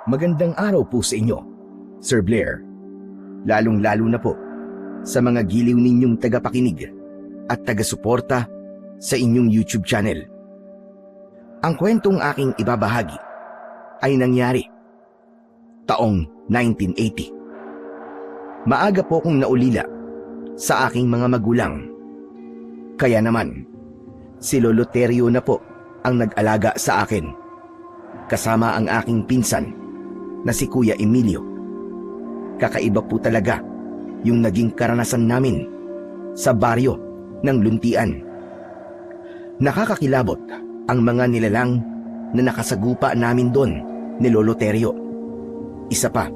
Magandang araw po sa inyo, Sir Blair. Lalong-lalo na po sa mga giliw ninyong tagapakinig at taga-suporta sa inyong YouTube channel. Ang kwentong aking ibabahagi ay nangyari taong 1980. Maaga po akong naulila sa aking mga magulang. Kaya naman, si Lolo Terio na po ang nag-alaga sa akin, kasama ang aking pinsan na si Kuya Emilio. Kakaiba po talaga yung naging karanasan namin sa baryo ng Luntian. Nakakakilabot ang mga nilalang na nakasagupa namin doon ni Lolo Terio. Isa pa,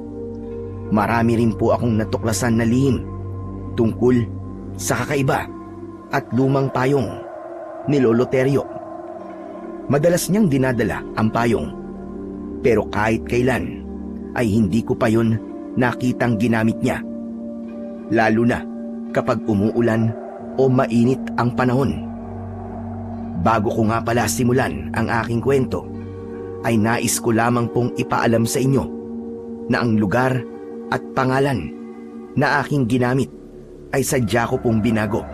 marami rin po akong natuklasan na lihim tungkol sa kakaiba at lumang payong ni Lolo Terio. Madalas niyang dinadala ang payong, pero kahit kailan ay hindi ko pa yun nakitang ginamit niya. Lalo na kapag umuulan o mainit ang panahon. Bago ko nga pala simulan ang aking kwento, ay nais ko lamang pong ipaalam sa inyo na ang lugar at pangalan na aking ginamit ay sadya ko pong binago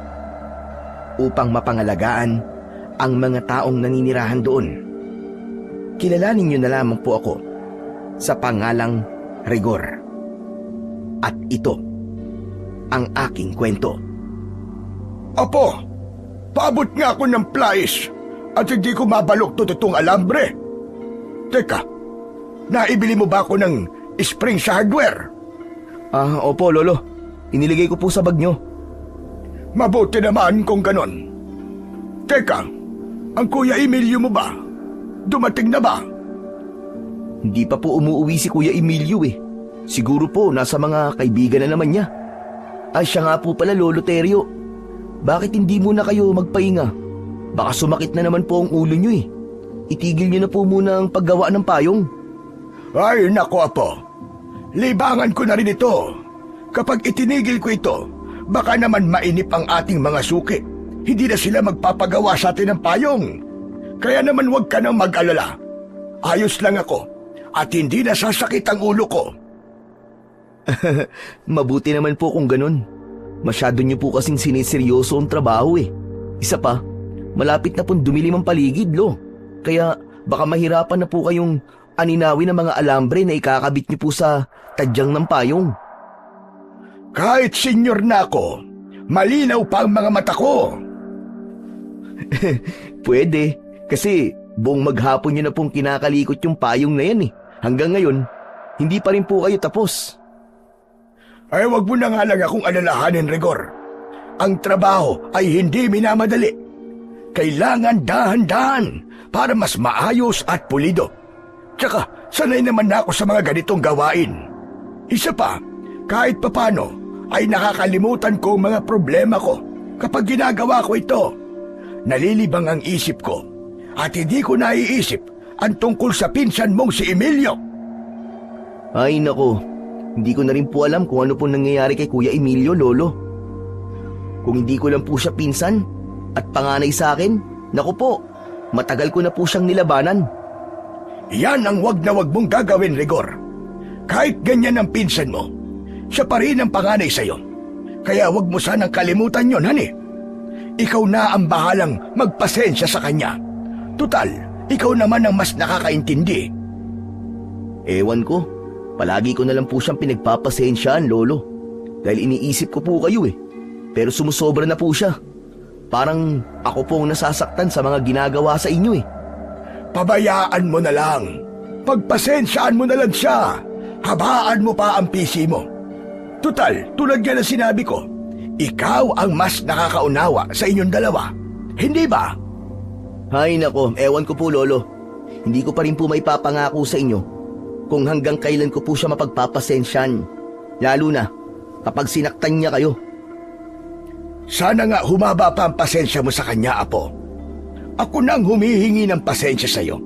upang mapangalagaan ang mga taong naninirahan doon. Kilalanin niyo na lamang po ako sa pangalang Rigor. At ito ang aking kwento. Apo, paabot nga ako ng plies at hindi ko mabalok to itong alambre. Teka, naibili mo ba ako ng spring sa hardware? Opo, Lolo. Iniligay ko po sa bag nyo. Mabuti naman kung ganon. Teka, ang Kuya Emilio mo ba? Dumating na ba? Hindi pa po umuwi si Kuya Emilio eh. Siguro po nasa mga kaibigan na naman niya. Ay siya nga po pala, Lolo Terio. Bakit hindi muna kayo magpahinga? Baka sumakit na naman po ang ulo nyo eh. Itigil nyo na po muna ang paggawa ng payong. Ay, naku apo. Libangan ko na rin ito. Kapag itinigil ko ito, baka naman mainip ang ating mga suki. Hindi na sila magpapagawa sa atin ng payong. Kaya naman huwag ka nang mag-alala. Ayos lang ako at hindi nasasakit ang ulo ko. Mabuti naman po kung ganun. Masyado nyo po kasing siniseryoso ang trabaho eh. Isa pa, malapit na pong dumilim ang paligid, Lo. Kaya baka mahirapan na po kayong aninawin ng mga alambre na ikakabit nyo po sa tadyang ng payong. Kahit senior na ako, malinaw pa ang mga mata ko. Pwede, kasi buong maghapon nyo na pong kinakalikot yung payong na yan eh. Hanggang ngayon, hindi pa rin po kayo tapos. Ay, wag mo na nga lang akong alalahanin, Rigor. Ang trabaho ay hindi minamadali. Kailangan dahan-dahan para mas maayos at pulido. Tsaka, sanay naman na ako sa mga ganitong gawain. Isa pa, kahit papano, ay nakakalimutan ko ang mga problema ko kapag ginagawa ko ito. Nalilibang ang isip ko at hindi ko naiisip ang tungkol sa pinsan mong si Emilio. Ay nako, hindi ko na rin po alam kung ano po nangyayari kay Kuya Emilio, Lolo. Kung hindi ko lang po siya pinsan at panganay sa akin, naku po, matagal ko na po siyang nilabanan. Yan ang wag na wag mong gagawin, Rigor. Kahit ganyan ang pinsan mo, siya pa rin ang panganay sa'yo. Kaya wag mo sanang kalimutan yon, hani. Ikaw na ang bahalang magpasensya sa kanya. Tutal, ikaw naman ang mas nakakaintindi. Ewan ko, palagi ko na lang po siyang pinagpapasensyaan, Lolo. Dahil iniisip ko po kayo eh. Pero sumusobra na po siya. Parang ako po ang nasasaktan sa mga ginagawa sa inyo eh. Pabayaan mo na lang. Pagpasensyaan mo na lang siya. Habaan mo pa ang PC mo. Tutal, tulad nga na sinabi ko, ikaw ang mas nakakaunawa sa inyong dalawa. Hindi ba? Hay nako, ewan ko po, Lolo. Hindi ko pa rin po maipapangako sa inyo kung hanggang kailan ko po siya mapagpapasensyan. Lalo na kapag sinaktan niya kayo. Sana nga humaba pa ang pasensya mo sa kanya, Apo. Ako nang humihingi ng pasensya sa iyo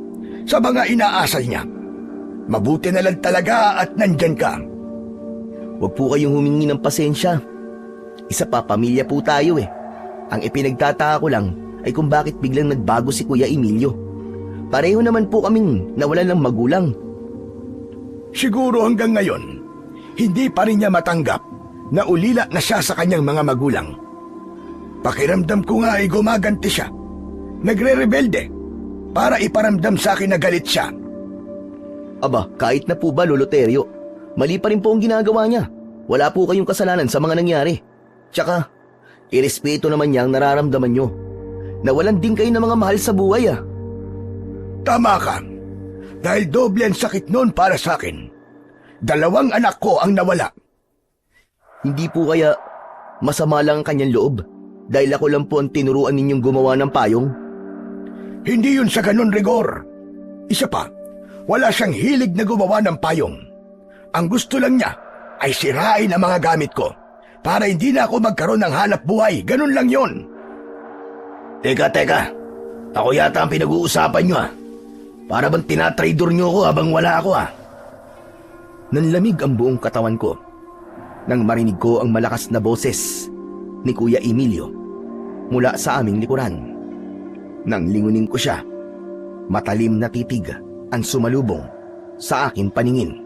sa mga inaasal niya. Mabuti na lang talaga at nandyan ka. Huwag po kayong humingi ng pasensya. Isa pa, pamilya po tayo eh. Ang ipinagtataka ko lang ay kung bakit biglang nagbago si Kuya Emilio. Pareho naman po kaming nawalan ng magulang. Siguro hanggang ngayon, hindi pa rin niya matanggap na ulila na siya sa kanyang mga magulang. Pakiramdam ko nga ay gumaganti siya. Nagre-rebelde para iparamdam sa akin na galit siya. Aba, kahit na po ba, Lolo Terio, mali pa rin po ang ginagawa niya. Wala po kayong kasalanan sa mga nangyari. Tsaka, irespeto naman niya ang nararamdaman niyo. Nawalan din kayo ng mga mahal sa buhay ah. Tama ka. Dahil doble ang sakit noon para sa akin. 2 anak ko ang nawala. Hindi po kaya masama lang ang kanyang loob dahil ako lang po ang tinuruan ninyong gumawa ng payong? Hindi yun sa ganun, Rigor. Isa pa, wala siyang hilig na gumawa ng payong. Ang gusto lang niya ay sirain ang mga gamit ko para hindi na ako magkaroon ng hanap buhay. Ganun lang yun. Teka. Ako yata ang pinag-uusapan niyo ah. Para bang tinatraidor niyo ako habang wala ako ah. Nanlamig ang buong katawan ko nang marinig ko ang malakas na boses ni Kuya Emilio mula sa aming likuran. Nang lingunin ko siya, matalim na titig ang sumalubong sa aking paningin.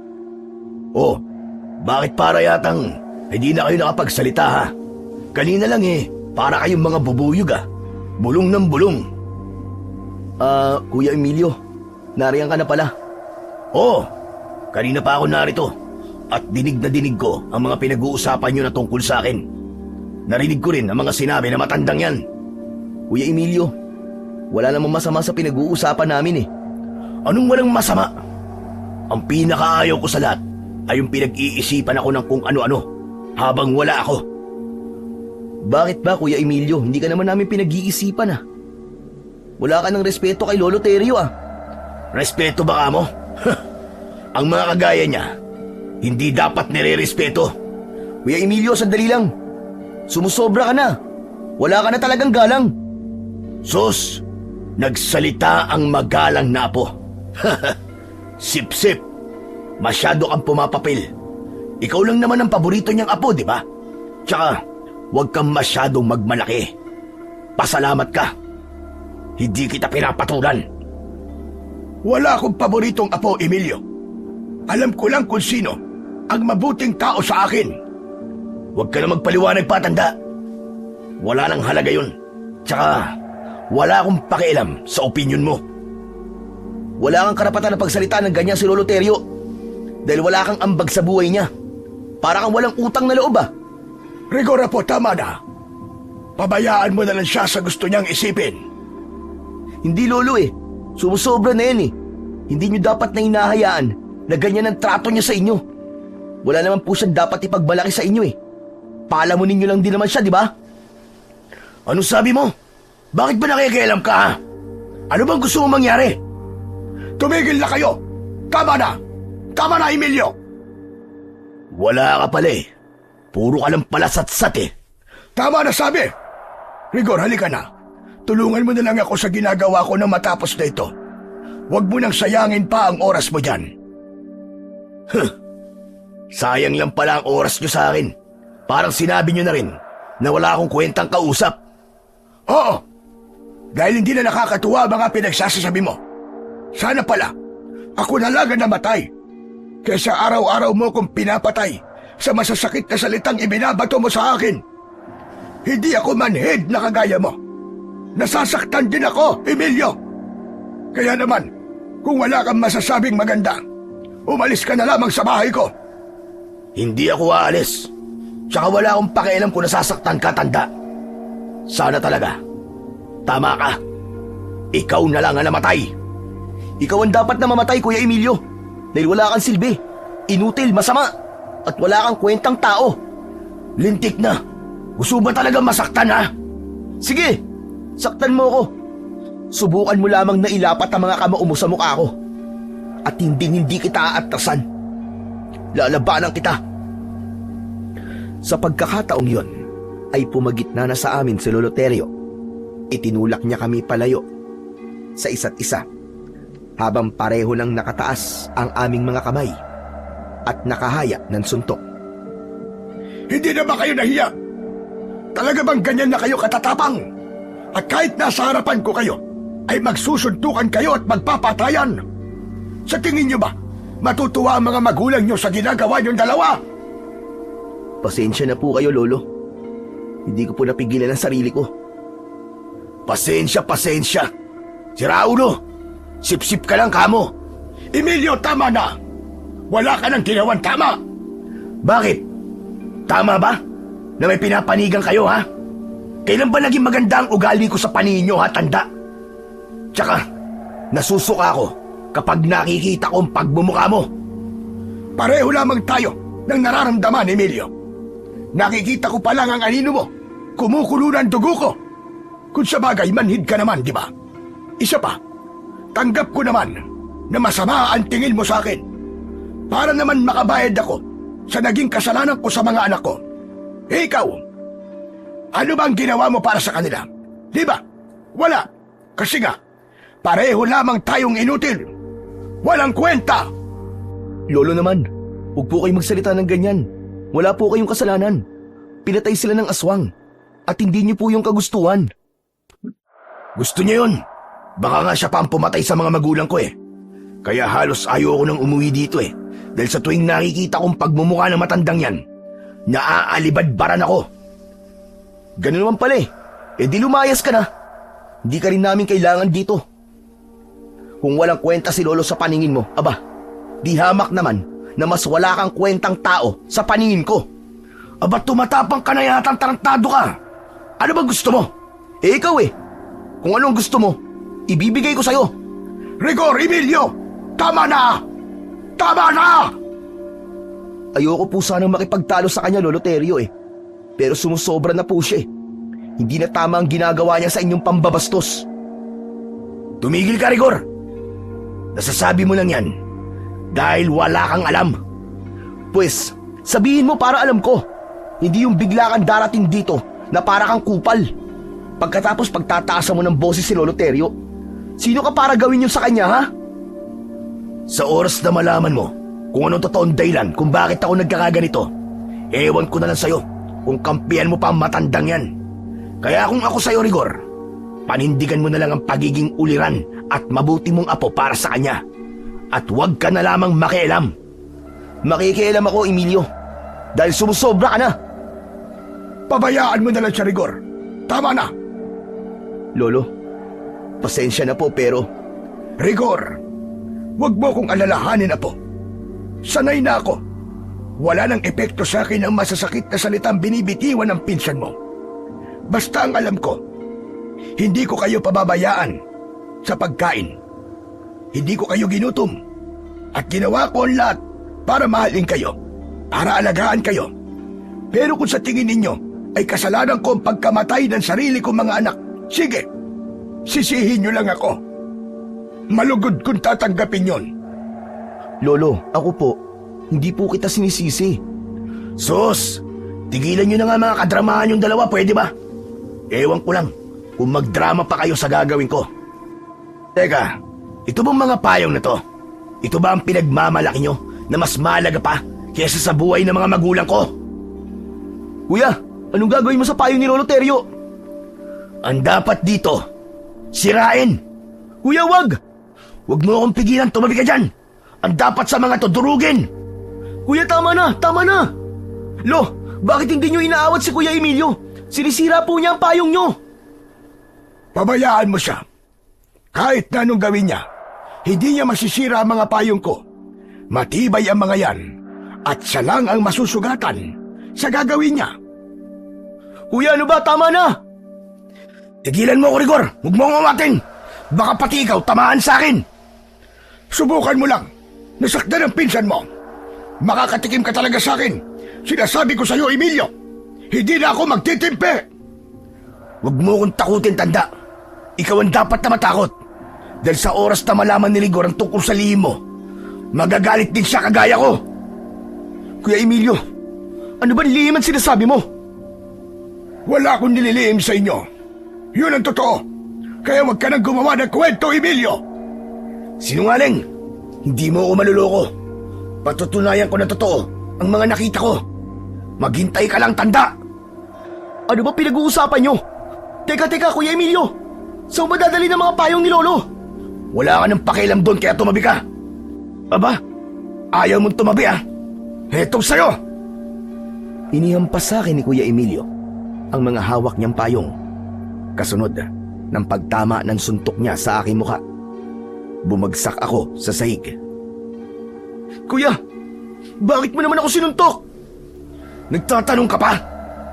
Oh, bakit para yatang hindi na kayo nakapagsalita ha? Kanina lang para kayong mga bubuyog ah. Bulong ng bulong. Kuya Emilio, nariyan ka na pala. Oh, kanina pa ako narito at dinig na dinig ko ang mga pinag-uusapan nyo na tungkol sa akin. Narinig ko rin ang mga sinabi na matandang yan. Kuya Emilio, wala namang masama sa pinag-uusapan namin eh. Anong walang masama? Ang pinakaayaw ko sa lahat ay yung pinag-iisipan ako ng kung ano-ano habang wala ako. Bakit ba, Kuya Emilio? Hindi ka naman namin pinag-iisipan ah. Wala ka ng respeto kay Lolo Terio ah. Respeto ba ka mo? Ang mga kagaya niya, hindi dapat nire-respeto. Kuya Emilio, sandali lang. Sumusobra ka na. Wala ka na talagang galang. Sus, nagsalita ang magalang na apo. Sip-sip. Masyado kang pumapapil. Ikaw lang naman ang paborito niyang apo, di ba? Tsaka, huwag kang masyadong magmalaki. Pasalamat ka. Hindi kita pinapatulan. Wala akong paboritong apo, Emilio. Alam ko lang kung sino ang mabuting tao sa akin. Huwag ka na magpaliwanag pa, tanda. Wala nang halaga yun. Tsaka, wala akong pakialam sa opinyon mo. Wala kang karapatan na pagsalita ng ganyan si Lolo Terio. Dahil wala kang ambag sa buhay niya. Para kang walang utang na loob ah. Rigor po, tama na. Pabayaan mo na lang siya sa gusto niyang isipin. Hindi, Lolo eh. Sumusobra na yan eh. Hindi niyo dapat na hinahayaan na ganyan ang trato niya sa inyo. Wala naman po siyang dapat ipagmalaki sa inyo eh. Palamunin niyo lang din naman siya, di ba? Anong sabi mo? Bakit ba nakikialam ka ha? Ano bang gusto mong mangyari? Tumigil na kayo! Tama na! Tama na, Emilio! Wala ka pala eh. Puro ka lang palasatsat eh. Tama na sabi! Rigor, halika na. Tulungan mo na lang ako sa ginagawa ko na matapos na ito. Huwag mo nang sayangin pa ang oras mo dyan. Sayang lang pala ang oras nyo sa akin. Parang sinabi nyo na rin na wala akong kwentang kausap. Oo, dahil hindi na nakakatuwa ang mga pinagsasasabi mo. Sana pala, ako na lang ang namatay. Kaysa araw-araw mo kong pinapatay sa masasakit na salitang ibinabato mo sa akin. Hindi ako manhid na kagaya mo. Nasasaktan din ako, Emilio. Kaya naman, kung wala kang masasabing maganda, umalis ka na lamang sa bahay ko. Hindi ako aalis. Tsaka wala akong pakialam kung nasasaktan ka, tanda. Sana talaga. Tama ka. Ikaw na lang ang namatay. Ikaw ang dapat na mamatay, Kuya Emilio. Dahil wala kang silbi. Inutil, masama. At wala kang kwentang tao. Lintik na. Gusto ba talaga masaktan, ha? Sige, saktan mo ako. Subukan mo lamang na ilapat ang mga kamao mo sa mukha ko. At hindi kita aatrasan. Lalabanan kita. Sa pagkakataong yon, ay pumagitna na sa amin si Lolo Terio. Itinulak niya kami palayo sa isa't isa habang pareho lang nakataas ang aming mga kamay at nakahaya ng suntok. Hindi na ba kayo nahiya? Talaga bang ganyan na kayo katatapang? At kahit nasa harapan ko kayo, ay magsusuntukan kayo at magpapatayan? Sa tingin niyo ba, Matutuwa ang mga magulang nyo sa ginagawa nyong dalawa. Pasensya na po kayo, Lolo. Hindi ko po napigilan ang sarili ko. Pasensya. Si Raulo, sip-sip ka lang kamo. Emilio, tama na. Wala ka nang ginawan tama. Bakit? Tama ba na may pinapanigan kayo, ha? Kailan ba naging maganda ang ugali ko sa paningin nyo, ha, tanda? Tsaka, nasusuka ako kapag nakikita ko ang pagbumuka mo. Pareho lamang tayo ng nararamdaman, Emilio. Nakikita ko pa lang ang anino mo. Kumukulo na ang dugo ko. Kung sa bagay, manhid ka naman, di ba? Isa pa, tanggap ko naman na masama ang tingin mo sa akin. Para naman makabayad ako sa naging kasalanan ko sa mga anak ko. Ikaw, ano bang ginawa mo para sa kanila? Di ba? Wala. Kasi nga, pareho lamang tayong inutil. Walang kwenta. Lolo naman, huwag po kayong magsalita ng ganyan. Wala po kayong kasalanan. Pinatay sila ng aswang. At hindi niyo po yung kagustuhan. Gusto niya yun. Baka nga siya pa ang pumatay sa mga magulang ko eh. Kaya halos ayaw ko nang umuwi dito eh. Dahil sa tuwing nakikita kong pagmumukha ng matandang yan, naaalibadbaran ako. Ganun naman pala eh. Eh di lumayas ka na. Hindi ka rin namin kailangan dito. Kung walang kwenta si Lolo sa paningin mo, aba, di hamak naman na mas wala kang kwentang tao sa paningin ko. Aba, tumatapang ka na yatang tarantado ka. Ano ba gusto mo? Eh ikaw eh. Kung anong gusto mo, ibibigay ko sa'yo. Rigor, Emilio! Tama na! Tama na! Ayoko po sanang makipagtalo sa kanya, Lolo Terio eh. Pero sumusobra na po siya eh. Hindi na tama ang ginagawa niya sa inyong pambabastos. Tumigil ka, Rigor! Nasasabi mo lang yan dahil wala kang alam. Pues, sabihin mo para alam ko. Hindi yung bigla kang darating dito na para kang kupal. Pagkatapos pagtataasan mo ng boses si Lolo Terio, sino ka para gawin yun sa kanya, ha? Sa oras na malaman mo kung anong totoong dahilan kung bakit ako nagkakaganito, ewan ko na lang sa'yo kung kampihan mo pa ang matandang yan. Kaya kung ako sa'yo, Rigor, panindigan mo na lang ang pagiging uliran at mabuti mong apo para sa kanya. At huwag ka na lamang makialam. Makikialam ako, Emilio, dahil sumusobra ka na. Pabayaan mo na lang siya, Rigor. Tama na. Lolo, pasensya na po pero... Rigor, huwag mo kong alalahanin, apo. Sanay na ako. Wala nang epekto sa akin ang masasakit na salitang binibitiwan ng pinsan mo. Basta ang alam ko, hindi ko kayo pababayaan sa pagkain. Hindi ko kayo ginutom. At ginawa ko ang lahat para mahalin kayo, para alagaan kayo. Pero kung sa tingin ninyo ay kasalanan ko ang pagkamatay ng sarili kong mga anak, sige, sisihin nyo lang ako. Malugod kung tatanggapin yon. Lolo, ako po, hindi po kita sinisisi. Sus, tigilan nyo na nga mga kadramahan yung dalawa, pwede ba? Ewan ko lang kung magdrama pa kayo sa gagawin ko. Teka, ito bang mga payong na to? Ito ba ang pinagmamalaki nyo na mas mahalaga pa kaysa sa buhay ng mga magulang ko? Kuya, anong gagawin mo sa payo ni Lolo Terio? Ang dapat dito, sirain. Kuya, wag! Huwag mo akong pigilan, tumabi ka dyan. Ang dapat sa mga to, durugin. Kuya, tama na, tama na. Lo, bakit hindi nyo inaawat si Kuya Emilio? Sinisira po niya ang payong nyo. Pabayaan mo siya. Kahit na anong gawin niya, hindi niya masisira ang mga payong ko. Matibay ang mga yan, at siya lang ang masusugatan sa gagawin niya. Kuya, ano ba? Tama na! Tigilan mo ko, Rigor. Huwag mo umating. Baka pati ikaw tamaan sa akin. Subukan mo lang. Nasaktan ang pinsan mo. Makakatikim ka talaga sa akin. Sinasabi ko sa'yo, Emilio. Hindi na ako magtitimpe. Huwag mo kong takutin, tanda. Ikaw ang dapat na matakot. Dahil sa oras na malaman ni Rigor ang tungkol sa lihim mo, magagalit din siya kagaya ko. Kuya Emilio, ano ba lihim ang sinasabi mo? Wala akong nililihim sa inyo. Yun ang totoo. Kaya wag ka nang gumawa ng kwento, Emilio. Sinungaling. Hindi mo ako maluloko. Patutunayan ko na totoo ang mga nakita ko. Maghintay ka lang, tanda. Ano ba pinag-uusapan nyo? Teka, Kuya Emilio. Saan ba dadali ng mga payong ni Lolo? Wala ka ng pakialam doon kaya tumabi ka. Aba, Ayaw mong tumabi ah! Heto sa'yo! Inihampas sa akin ni Kuya Emilio ang mga hawak niyang payong. Kasunod ng pagtama ng suntok niya sa aking muka. Bumagsak ako sa sahig. Kuya, bakit mo naman ako sinuntok? Nagtatanong ka pa?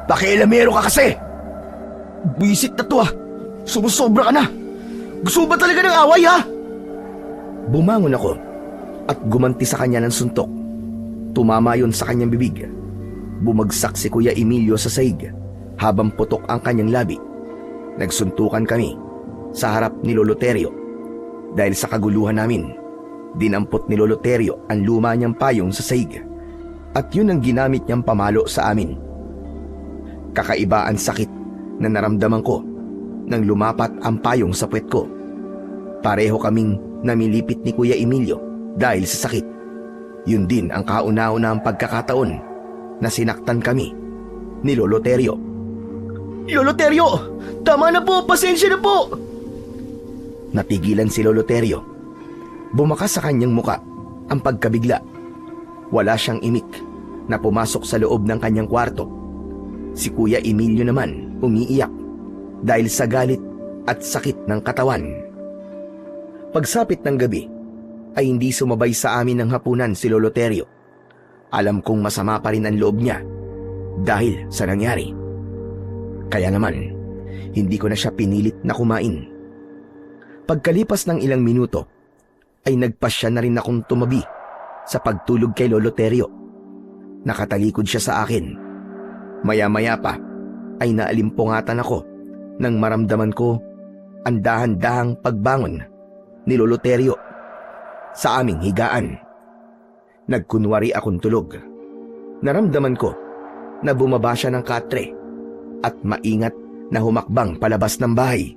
Pakialamero ka kasi! Buisit na to ah! Sumusobra ka na! Gusto ba talaga ng away ha? Bumangon ako at gumanti sa kanya ng suntok. Tumama yon sa kanyang bibig. Bumagsak si Kuya Emilio sa sahig habang putok ang kanyang labi. Nagsuntukan kami sa harap ni Lolo Terio. Dahil sa kaguluhan namin, dinampot ni Lolo Terio ang luma niyang payong sa sahig at yun ang ginamit niyang pamalo sa amin. Kakaiba ang sakit na naramdaman ko nang lumapat ang payong sa puwet ko. Pareho kaming namilipit ni Kuya Emilio dahil sa sakit. Yun din ang kauna-unahang pagkakataon na sinaktan kami ni Lolo Terio. Lolo Terio! Tama na po! Pasensya na po! Napigilan si Lolo Terio. Bumakas sa kanyang muka ang pagkabigla. Wala siyang imik na pumasok sa loob ng kanyang kwarto. Si Kuya Emilio naman umiiyak dahil sa galit at sakit ng katawan. Pagsapit ng gabi ay hindi sumabay sa amin ng hapunan si Lolo Terio. Alam kong masama pa rin ang loob niya dahil sa nangyari. Kaya naman, hindi ko na siya pinilit na kumain. Pagkalipas ng ilang minuto, ay nagpasya na rin akong tumabi sa pagtulog kay Lolo Terio. Nakatalikod siya sa akin. Maya-maya pa ay naalimpungatan ako nang maramdaman ko ang dahan-dahang pagbangon ni Lolo Terio sa aming higaan. Nagkunwari akong tulog. Naramdaman ko na bumaba siya ng katre at maingat na humakbang palabas ng bahay.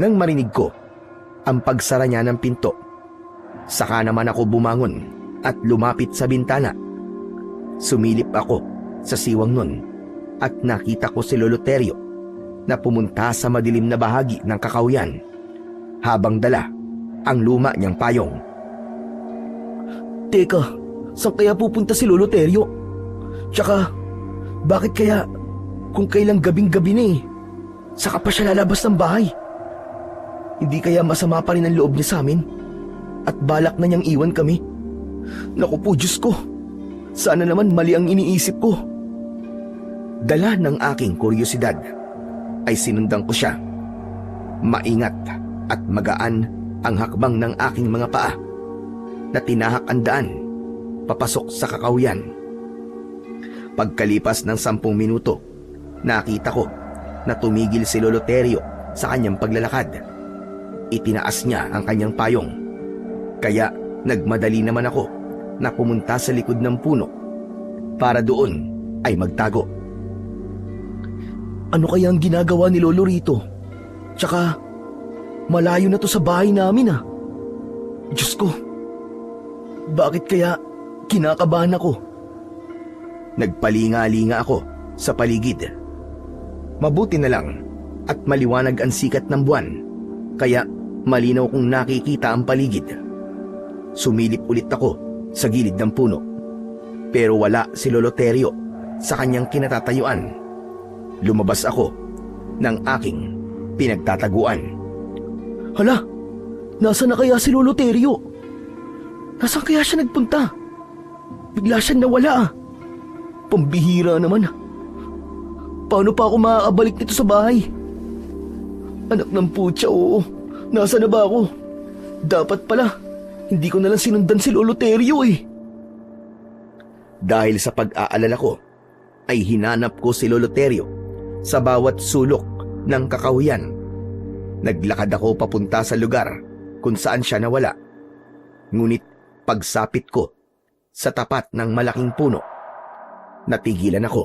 Nang marinig ko ang pagsara niya ng pinto, saka naman ako bumangon at lumapit sa bintana. Sumilip ako sa siwang nun at nakita ko si Lolo Terio na pumunta sa madilim na bahagi ng kakawyan habang dala ang luma niyang payong. Teka, saan kaya pupunta si Lolo Terio? Tsaka, bakit kaya kung kailang gabing-gabi na saka pa siya lalabas ng bahay? Hindi kaya masama pa rin ang loob niya sa amin? At balak na niyang iwan kami? Naku po, Diyos ko! Sana naman mali ang iniisip ko. Dala ng aking kuryosidad ay sinundan ko siya. Maingat at magaan ang hakbang ng aking mga paa na tinahak ang daan papasok sa kakawyan. Pagkalipas ng 10 minuto, nakita ko na tumigil si Lolo Terio sa kanyang paglalakad. Itinaas niya ang kanyang payong. Kaya nagmadali naman ako na pumunta sa likod ng puno para doon ay magtago. Ano kaya ang ginagawa ni Lolo rito? Tsaka, malayo na to sa bahay namin ah. Diyos ko, bakit kaya kinakabahan ako? Nagpalinga-linga ako sa paligid. Mabuti na lang at maliwanag ang sikat ng buwan, kaya malinaw kong nakikita ang paligid. Sumilip ulit ako sa gilid ng puno, pero wala si Lolo Terio sa kanyang kinatatayuan. Lumabas ako ng aking pinagtataguan. Hala, nasa na kaya si Lolo Terio? Nasaan kaya siya nagpunta? Bigla siyang nawala ah. Pambihira naman. Paano pa ako makakabalik nito sa bahay? Anak ng putya, oo. Nasa na ba ako? Dapat pala, hindi ko nalang sinundan si Lolo Terio eh. Dahil sa pag-aalala ko, ay hinanap ko si Lolo Terio sa bawat sulok ng kakahuyan. Naglakad ako papunta sa lugar kung saan siya nawala. Ngunit pagsapit ko sa tapat ng malaking puno, natigilan ako.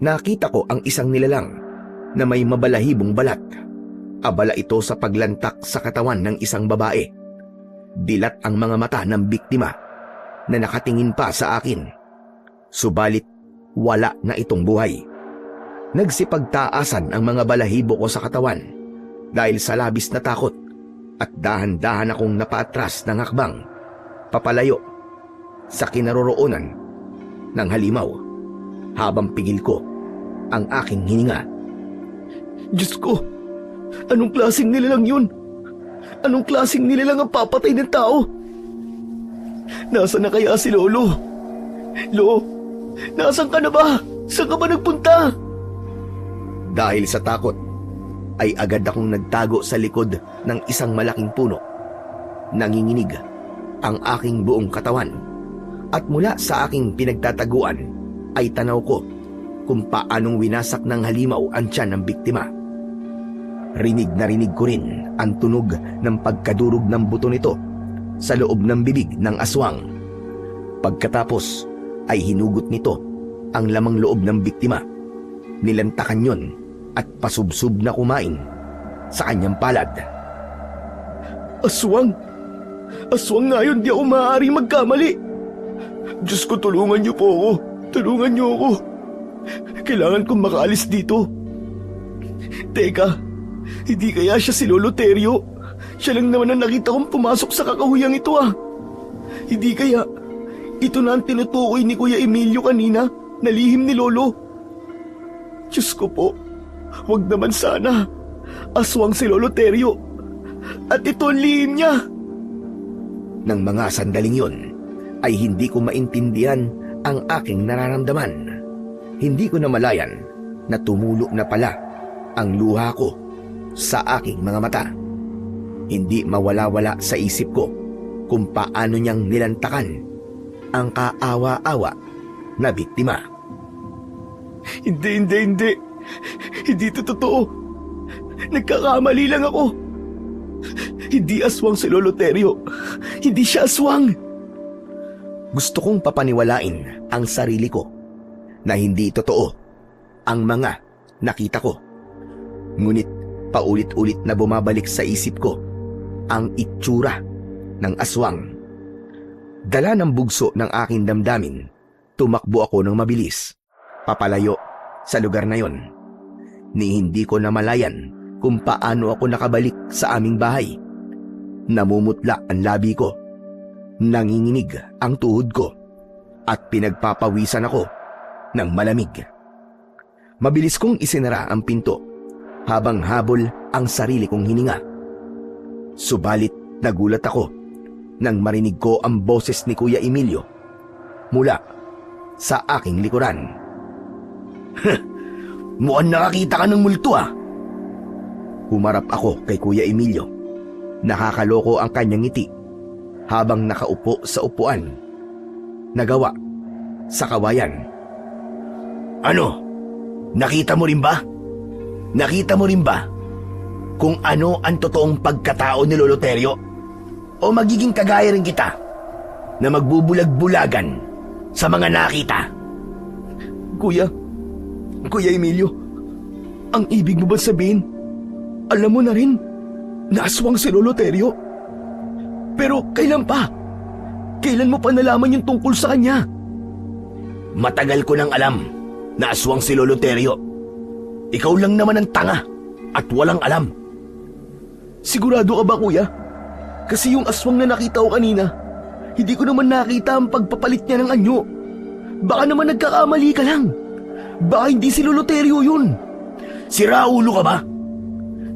Nakita ko ang isang nilalang na may mabalahibong balat. Abala ito sa paglantak sa katawan ng isang babae. Dilat ang mga mata ng biktima na nakatingin pa sa akin. Subalit wala na itong buhay. Nagsipagtaasan ang mga balahibo ko sa katawan dahil sa labis na takot at dahan-dahan akong napaatras ng hakbang papalayo sa kinaroroonan ng halimaw habang pigil ko ang aking hininga. Diyos ko, anong klaseng nilalang yun? Anong klaseng nilalang ang papatay ng tao? Nasaan na kaya si Lolo? Lo, nasaan ka na ba? Saan ka ba nagpunta? Dahil sa takot, ay agad akong nagtago sa likod ng isang malaking puno. Nanginginig ang aking buong katawan at mula sa aking pinagtataguan ay tanaw ko kung paanong winasak ng halimaw ang tiyan ng biktima. Rinig na rinig ko rin ang tunog ng pagkadurog ng buto nito sa loob ng bibig ng aswang. Pagkatapos ay hinugot nito ang lamang loob ng biktima. Nilantakan yon at pasubsob na kumain sa kanyang palad. Aswang! Aswang nga yun, di ako maaaring magkamali. Diyos ko, tulungan niyo po ako. Tulungan niyo ako. Kailangan kong makaalis dito. Teka, hindi kaya siya si Lolo Terio? Siya lang naman ang nakita kong pumasok sa kakahuyang ito ah. Hindi kaya ito na ang tinutukoy ni Kuya Emilio kanina na lihim ni Lolo? Diyos ko po, huwag naman sana. Aswang si Lolo Terio. At ito ang lihim niya. Nang mga sandaling yon, ay hindi ko maintindihan ang aking nararamdaman. Hindi ko namalayan na tumulo na pala ang luha ko sa aking mga mata. Hindi mawala-wala sa isip ko kung paano niyang nilantakan ang kaawa-awa na biktima. Hindi. Hindi ito totoo. Nagkakamali lang ako. Hindi aswang si Lolo Terio. Hindi siya aswang. Gusto kong papaniwalain ang sarili ko na hindi totoo ang mga nakita ko. Ngunit paulit-ulit na bumabalik sa isip ko ang itsura ng aswang. Dala ng bugso ng aking damdamin, tumakbo ako ng mabilis, papalayo sa lugar na yon. Ni hindi ko namalayan kung paano ako nakabalik sa aming bahay. Namumutla ang labi ko, nanginginig ang tuhod ko, at pinagpapawisan ako ng malamig. Mabilis kong isinara ang pinto habang habol ang sarili kong hininga. Subalit nagulat ako nang marinig ko ang boses ni Kuya Emilio mula sa aking likuran. Mukhang nakakita ka ng multo ah. Humarap ako kay Kuya Emilio. Nakakaloko ang kanyang ngiti habang nakaupo sa upuan nagawa sa kawayan. Ano? Nakita mo rin ba? Nakita mo rin ba kung ano ang totoong pagkatao ni Lolo Terio? O magiging kagaya rin kita na magbubulag-bulagan sa mga nakita? Kuya Emilio, ang ibig mo ba sabihin, alam mo na rin na aswang si Lolo Terio? Pero kailan pa? Kailan mo pa nalaman yung tungkol sa kanya? Matagal ko nang alam na aswang si Lolo Terio. Ikaw lang naman ang tanga at walang alam. Sigurado ka ba, kuya? Kasi yung aswang na nakita ko kanina, hindi ko naman nakita ang pagpapalit niya ng anyo. Baka naman nagkakamali ka lang. Baka hindi si Lolo Terio yun. Sira ulo ka ba?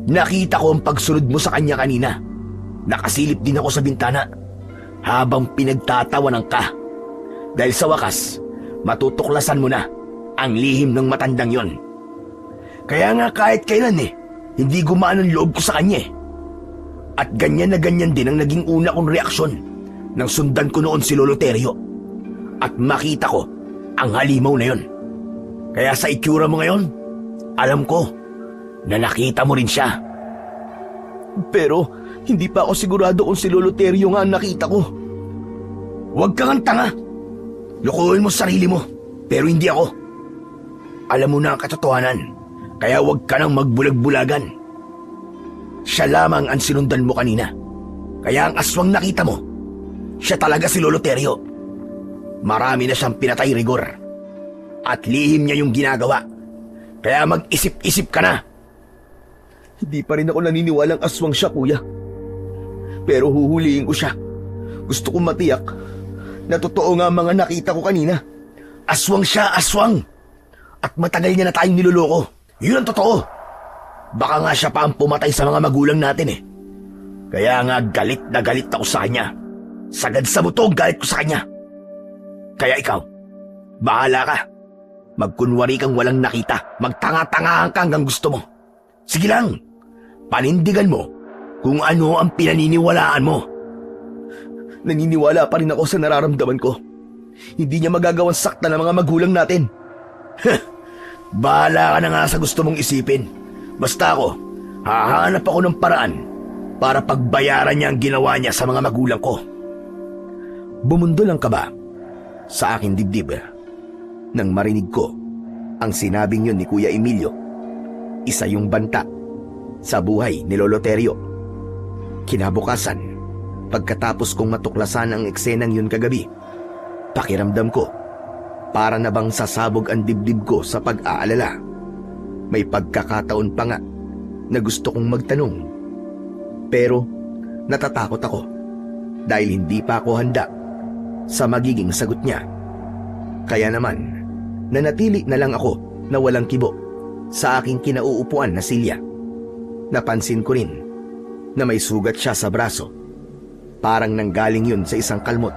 Nakita ko ang pagsunod mo sa kanya kanina. Nakasilip din ako sa bintana habang pinagtatawanan ka. Dahil sa wakas, matutuklasan mo na ang lihim ng matandang yon. Kaya nga kahit kailan hindi gumaan ang loob ko sa kanya. At ganyan na ganyan din ang naging una kong reaksyon nang sundan ko noon si Lolo Terio at makita ko ang halimaw na yon. Kaya sa itsura mo ngayon, alam ko na nakita mo rin siya. Pero hindi pa ako sigurado kung si Lolo Terio nga ang nakita ko. Huwag kang tanga. Lukuhin mo sarili mo, pero hindi ako. Alam mo na ang katotohanan, kaya huwag ka nang magbulag-bulagan. Siya lamang ang sinundan mo kanina. Kaya ang aswang nakita mo, siya talaga si Lolo Terio. Marami na siyang pinatay, Rigor. At lihim niya yung ginagawa. Kaya mag-isip-isip ka na. Hindi pa rin ako naniniwalang aswang siya, kuya. Pero huhulihin ko siya. Gusto kong matiyak na totoo nga ang mga nakita ko kanina. Aswang siya, aswang! At matagal niya na tayong niloloko. Yun ang totoo. Baka nga siya pa ang pumatay sa mga magulang natin eh. Kaya nga galit na galit ako sa kanya. Sagad sa buto ang galit ko sa kanya. Kaya ikaw, bahala ka. Magkunwari kang walang nakita. Magtanga-tangahan ka hanggang gusto mo. Sige lang, panindigan mo kung ano ang pinaniniwalaan mo. Naniniwala pa rin ako sa nararamdaman ko. Hindi niya magagawang sakta ng mga magulang natin. Bahala ka na nga sa gusto mong isipin. Basta ako, hahanap ako ng paraan para pagbayaran niya ang ginawa niya sa mga magulang ko. Bumundol ang kaba sa aking dibdib nang marinig ko ang sinabing yun ni Kuya Emilio. Isa yung banta sa buhay ni Lolo Terio. Kinabukasan, pagkatapos kong matuklasan ang eksenang yun kagabi, pakiramdam ko para na bang sasabog ang dibdib ko sa pag-aalala. May pagkakataon pa nga na gusto kong magtanong. Pero natatakot ako dahil hindi pa ako handa sa magiging sagot niya. Kaya naman, nanatili na lang ako na walang kibo sa aking kinauupuan na silya. Napansin ko rin na may sugat siya sa braso. Parang nanggaling yun sa isang kalmot.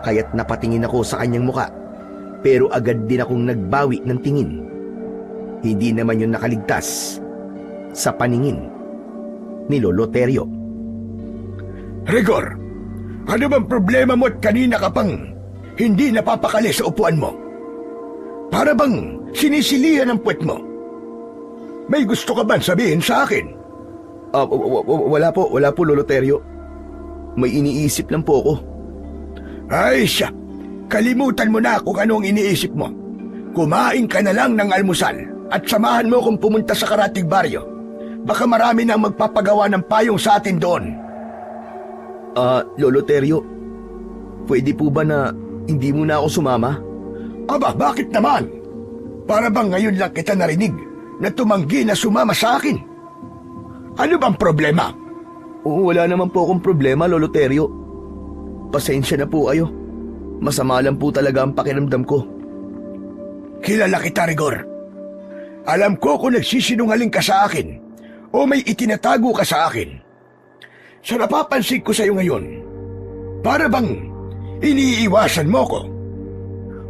Kaya't napatingin ako sa kanyang muka, pero agad din akong nagbawi ng tingin. Hindi naman yun nakaligtas sa paningin ni Lolo Terio. Rigor, ano bang problema mo at kanina ka pang hindi napapakali sa upuan mo? Para bang sinisilihan ang puwet mo? May gusto ka bang sabihin sa akin? Wala po Lolo Terio. May iniisip lang po ako. Ay siya, kalimutan mo na kung ano ang iniisip mo. Kumain ka na lang ng almusal at samahan mo kung pumunta sa Karatig Baryo. Baka marami nang magpapagawa ng payong sa atin doon. Lolo Terio, pwede po ba na hindi mo na ako sumama? Aba, bakit naman? Para bang ngayon lang kita narinig na tumanggi na sumama sa akin? Ano bang problema? Oo, wala naman po akong problema, Lolo Terio. Pasensya na po kayo. Masama lang po talaga ang pakiramdam ko. Kilala kita, Rigor. Alam ko kung nagsisinungaling ka sa akin o may itinatago ka sa akin. Sa napapansin ko sa iyo ngayon, para bang iniiwasan mo ko?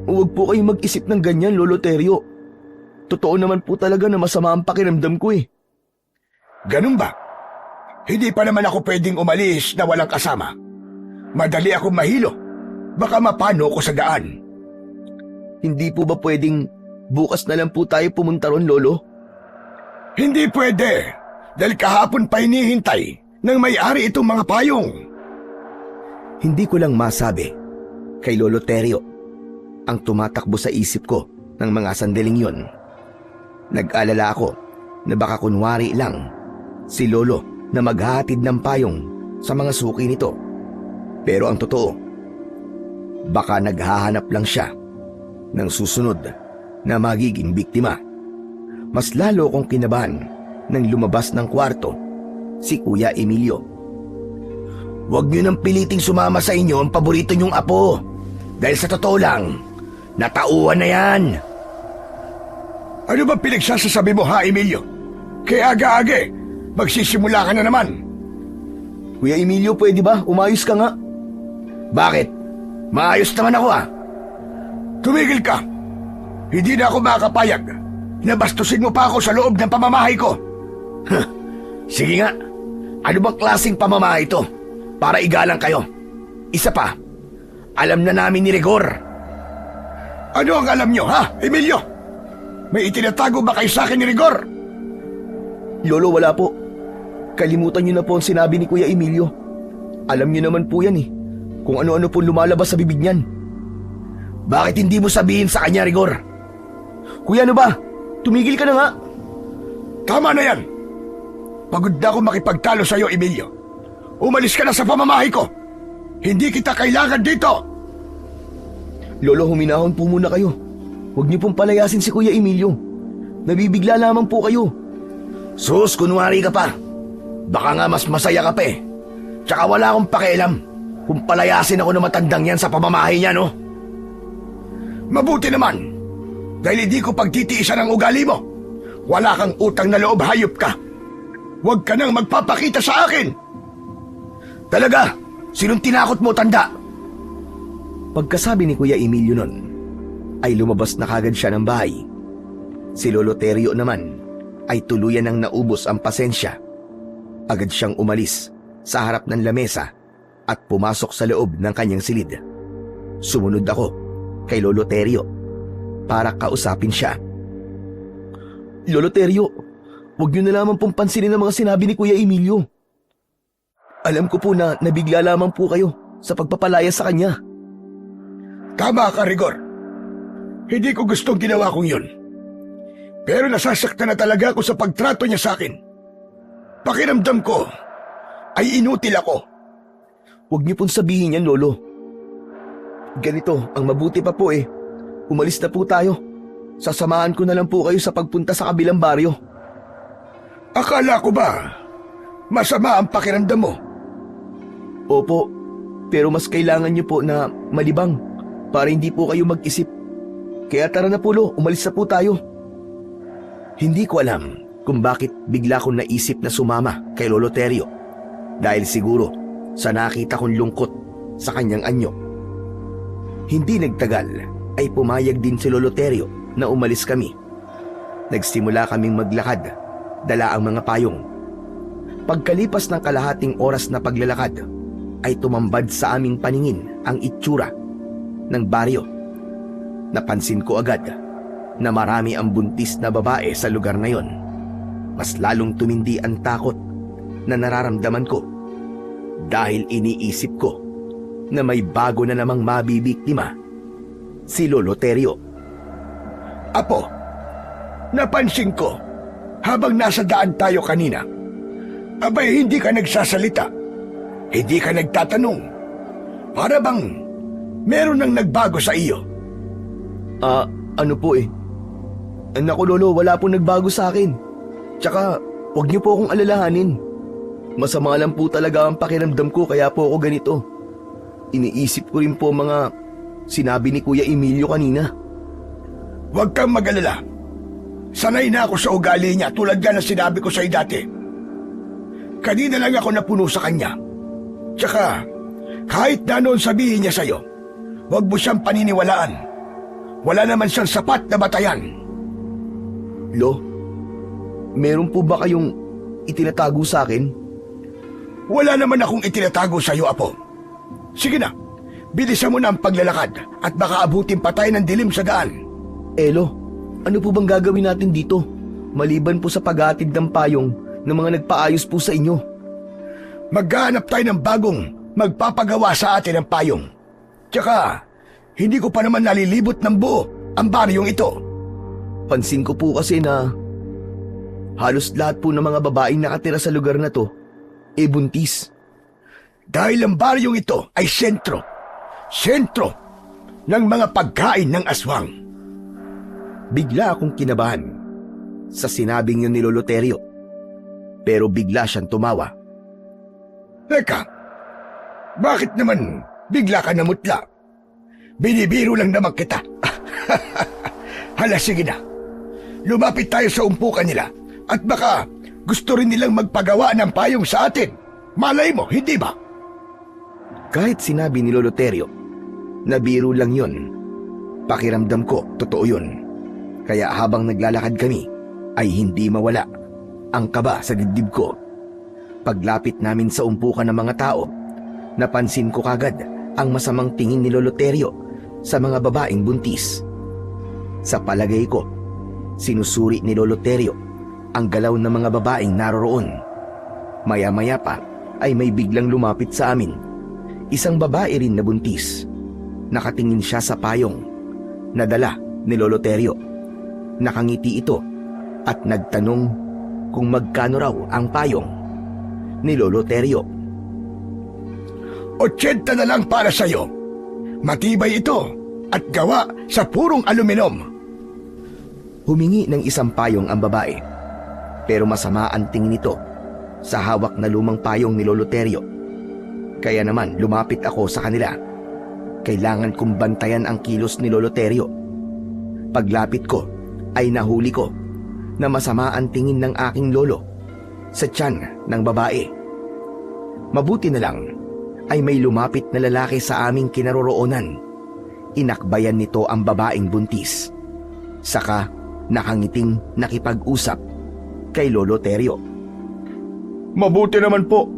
Huwag po kayong mag-isip ng ganyan, Lolo Terio. Totoo naman po talaga na masama ang pakiramdam ko eh. Ganun ba? Hindi pa naman ako pwedeng umalis na walang kasama. Madali akong mahilo. Baka mapano ko sa daan. Hindi po ba pwedeng bukas na lang po tayo pumunta ron, Lolo? Hindi pwede. Dahil kahapon pa hinihintay nang may-ari itong mga payong. Hindi ko lang masabi kay Lolo Terio ang tumatakbo sa isip ko ng mga sandaling yun. Nag-alala ako na baka kunwari lang si Lolo na maghahatid ng payong sa mga suki nito. Pero ang totoo, baka naghahanap lang siya ng susunod na magiging biktima. Mas lalo kong kinabahan nang lumabas ng kwarto si Kuya Emilio. Huwag niyo nang piliting sumama sa inyo ang paborito niyong apo. Dahil sa totoo lang, natauhan na yan. Ano ba pinagsasasabi mo ha, Emilio? Kaya aga-age, magsisimula ka na naman. Kuya Emilio, pwede ba? Umayos ka nga. Bakit? Maayos naman ako ah. Tumigil ka. Hindi na ako makakapayag. Nabastusin mo pa ako sa loob ng pamamahay ko. Sige nga. Ano bang klaseng pamamahay ito? Para igalang kayo. Isa pa, alam na namin ni Rigor. Ano ang alam nyo ha, Emilio? May itinatago ba kayo sa akin ni Rigor? Lolo, wala po. Kalimutan niyo na po ang sinabi ni Kuya Emilio. Alam niyo naman po yan eh, kung ano-ano po lumalabas sa bibig niyan. Bakit hindi mo sabihin sa kanya, Rigor? Kuya, ano ba? Tumigil ka na nga. Tama na yan. Pagod na ako makipagtalo sa iyo, Emilio. Umalis ka na sa pamamahay ko. Hindi kita kailangan dito. Lolo, huminahon po muna kayo. Huwag niyo pong palayasin si Kuya Emilio. Nabibigla lamang po kayo. Sus, kunwari ka pa. Baka nga mas masaya ka pa eh. Tsaka wala akong pakialam. kung palayasin ako ng matandang yan sa pamamahay niya, no? Mabuti naman, dahil hindi ko pagtitiisan ang ugali mo. Wala kang utang na loob, hayop ka. Huwag ka nang magpapakita sa akin. Talaga, sinong tinakot mo, tanda? Pagkasabi ni Kuya Emilio nun, ay lumabas na kagad siya ng bahay. Si Lolo Terio naman ay tuluyan ng naubos ang pasensya. Agad siyang umalis sa harap ng lamesa at pumasok sa loob ng kanyang silid. Sumunod ako kay Lolo Terio para kausapin siya. Lolo Terio, huwag niyo na lamang pong pansinin ang mga sinabi ni Kuya Emilio. Alam ko po na nabigla lamang po kayo sa pagpapalaya sa kanya. Tama ka, Rigor. Hindi ko gustong ginawa kong yun. Pero nasasaktan na talaga ako sa pagtrato niya sa akin. Pakiramdam ko ay inutil ako. Huwag niyo pong sabihin yan, Lolo. Ganito, ang mabuti pa po umalis na po tayo. Sasamahan ko na lang po kayo sa pagpunta sa kabilang baryo. Akala ko ba masama ang pakiramdam mo? Opo, pero mas kailangan niyo po na malibang para hindi po kayo mag-isip. Kaya tara na po, Lo, umalis na po tayo. Hindi ko alam kung bakit bigla kong naisip na sumama kay Lolo Terio. Dahil siguro sa nakita kong lungkot sa kanyang anyo. Hindi nagtagal ay pumayag din si Lolo Terio na umalis kami. Nagsimula kaming maglakad, dala ang mga payong. Pagkalipas ng kalahating oras na paglalakad, ay tumambad sa aming paningin ang itsura ng baryo. Napansin ko agad na marami ang buntis na babae sa lugar na yon. Mas lalong tumindi ang takot na nararamdaman ko dahil iniisip ko na may bago na namang mabibiktima, si Lolo Terio. Apo, napansin ko habang nasa daan tayo kanina, abay hindi ka nagsasalita, hindi ka nagtatanong. Para bang meron nang nagbago sa iyo? Ano po Naku Lolo, wala pong nagbago sa akin. Tsaka, huwag niyo po akong alalahanin. Masama lang po talaga ang pakiramdam ko kaya po ako ganito. Iniisip ko rin po mga sinabi ni Kuya Emilio kanina. Huwag kang mag-alala. Sanay na ako sa ugali niya tulad nga na sinabi ko sa'yo dati. Kanina lang ako napuno sa kanya. Tsaka, kahit na noon sabihin niya sa'yo, huwag mo siyang paniniwalaan. Wala naman siyang sapat na batayan. Lo, meron po ba kayong itinatago sa akin? Wala naman akong itinatago sa iyo, Apo. Sige na, bilisan mo na ang paglalakad at baka abutin pa tayo ng dilim sa daan. Lo, ano po bang gagawin natin dito? Maliban po sa paghatid ng payong ng mga nagpaayos po sa inyo. Maghahanap tayo ng bagong magpapagawa sa atin ng payong. Tsaka, hindi ko pa naman nalilibot ng buo ang baryong ito. Pansin ko po kasi na halos lahat po ng mga babaeng nakatira sa lugar na to buntis. Dahil ang baryong ito ay sentro ng mga pagkain ng aswang. Bigla akong kinabahan sa sinabing yun ni Lolo Terio. Pero bigla siyang tumawa. Teka, bakit naman bigla ka namutla? Binibiro lang naman kita. Hala, sige na. Lumapit tayo sa umpukan nila at baka gusto rin nilang magpagawa ng payong sa atin. Malay mo, hindi ba? Kahit sinabi ni Lolo Terio na biro lang yun, pakiramdam ko totoo yun. Kaya habang naglalakad kami ay hindi mawala ang kaba sa dibdib ko. Paglapit namin sa umpukan ng mga tao, napansin ko kagad ang masamang tingin ni Lolo Terio sa mga babaeng buntis. Sa palagay ko, sinusuri ni Lolo Terio ang galaw ng mga babaeng naroroon. Maya-maya pa ay may biglang lumapit sa amin. Isang babae rin na buntis. Nakatingin siya sa payong na dala ni Lolo Terio. Nakangiti ito at nagtanong kung magkano raw ang payong ni Lolo Terio. 80 na lang para sa'yo. Matibay ito at gawa sa purong aluminum. Humingi ng isang payong ang babae, pero masama ang tingin nito sa hawak na lumang payong ni Lolo Terio. Kaya naman lumapit ako sa kanila. Kailangan kong bantayan ang kilos ni Lolo Terio. Paglapit ko ay nahuli ko na masama ang tingin ng aking lolo sa tiyan ng babae. Mabuti na lang ay may lumapit na lalaki sa aming kinaroroonan. Inakbayan nito ang babaeng buntis. Saka nakangiting nakipag-usap kay Lolo Terio. Mabuti naman po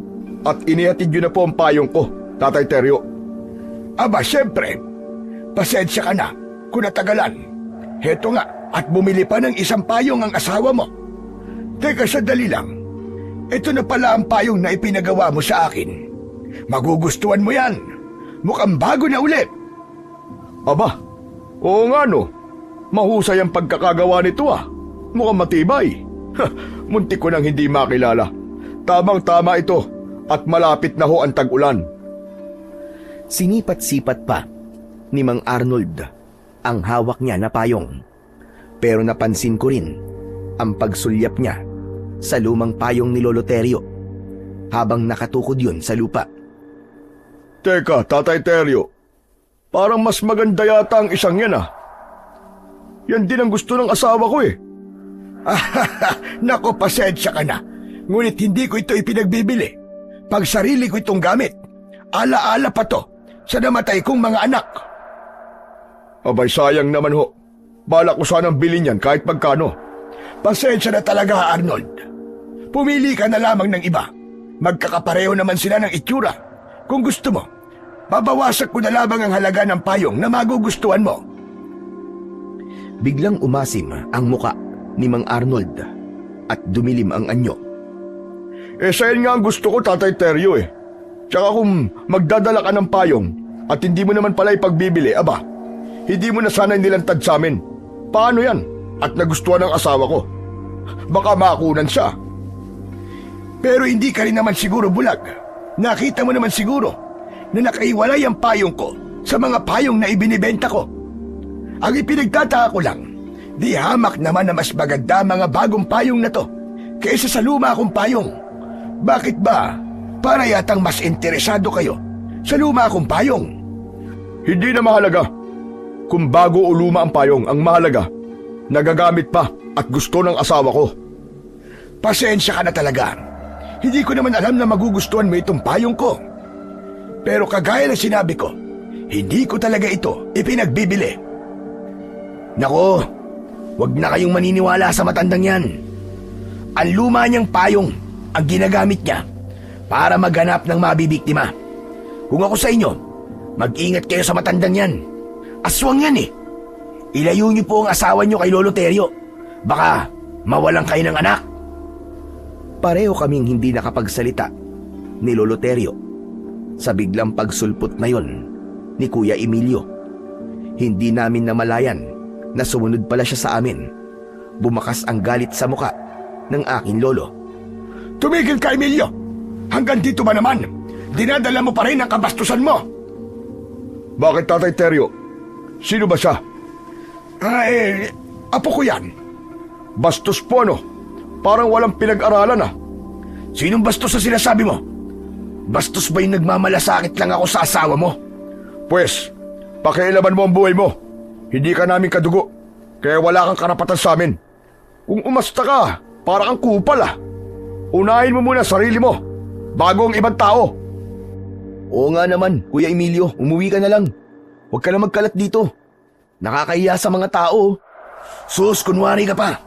at inihatid yun na po ang payong ko, Tatay Terio. Aba, siyempre. Pasensya ka na kung natagalan. Heto nga, at bumili pa ng isang payong ang asawa mo. Teka, sandali lang. Ito na pala ang payong na ipinagawa mo sa akin. Magugustuhan mo yan. Mukhang bago na ulit. Aba, oo nga no. Mahusay ang pagkakagawa nito ah. Mukhang matibay. Muntik ko nang hindi makilala. Tamang-tama ito at malapit na ho ang tag-ulan. Sinipat-sipat pa ni Mang Arnold ang hawak niya na payong. Pero napansin ko rin ang pagsulyap niya sa lumang payong ni Lolo Terio habang nakatukod yun sa lupa. Teka, Tatay Terio. Parang mas maganda yata ang isang yan ah. Yan din ang gusto ng asawa ko eh. Nako, pasensya ka na. Ngunit hindi ko ito ipinagbibili. Pag sarili ko itong gamit, ala-ala pa to sa namatay kong mga anak. Abay, sayang naman ho. Balak ko sanang bilhin yan kahit magkano. Pasensya na talaga, Arnold. Pumili ka na lamang ng iba. Magkakapareho naman sila ng itsura. Kung gusto mo, babawasak ko na lamang ang halaga ng payong na magugustuhan mo. Biglang umasim ang muka ni Mang Arnold at dumilim ang anyo. Sa'yo nga ang gusto ko, Tatay Terio eh. Tsaka kung magdadala ka ng payong at hindi mo naman pala ipagbibili, aba, hindi mo na sana nilantad sa amin. Paano yan? At nagustuhan ng asawa ko. Baka makunan siya. Pero hindi ka rin naman siguro bulag. Nakita mo naman siguro na nakaiwalay ang payong ko sa mga payong na ibinibenta ko. Ang ipinagtataka ko lang, di hamak naman na mas maganda mga bagong payong na to kaysa sa luma kong payong. Bakit ba? Para yatang mas interesado kayo sa luma kong payong. Hindi na mahalaga kung bago o luma ang payong. Ang mahalaga, nagagamit pa at gusto ng asawa ko. Pasensya ka na talaga. Hindi ko naman alam na magugustuhan mo itong payong ko. Pero kagaya ng sinabi ko, hindi ko talaga ito ipinagbibili. Nako, wag na kayong maniniwala sa matandang yan. Ang luma niyang payong ang ginagamit niya para maghanap ng mabibiktima. Kung ako sa inyo, mag-ingat kayo sa matandang yan. Aswang yan eh. Ilayo niyo po ang asawa niyo kay Lolo Terio. Baka mawalan kayo ng anak. Pareho kaming hindi nakapagsalita ni Lolo Terio sa biglang pagsulpot na yon ni Kuya Emilio. Hindi namin namalayan na sumunod pala siya sa amin. Bumakas ang galit sa muka ng aking lolo. Tumigil ka, Emilio! Hanggang dito ba naman? Dinadala mo pa rin ang kabastusan mo! Bakit, Tatay Terio? Sino ba siya? Apo ko yan. Bastos po ano? Parang walang pinag-aralan ah. Sinong bastos na sinasabi mo? Bastos ba yung nagmamalasakit lang ako sa asawa mo? Pwes, pakialaman mo ang buhay mo. Hindi ka namin kadugo, kaya wala kang karapatan sa amin. Kung umasta ka, para kang kupal ah. Unahin mo muna sarili mo, bago ang ibang tao. Oo nga naman, Kuya Emilio, umuwi ka na lang. Huwag ka na magkalat dito. Nakakahiya sa mga tao. Sus, kunwari ka pa.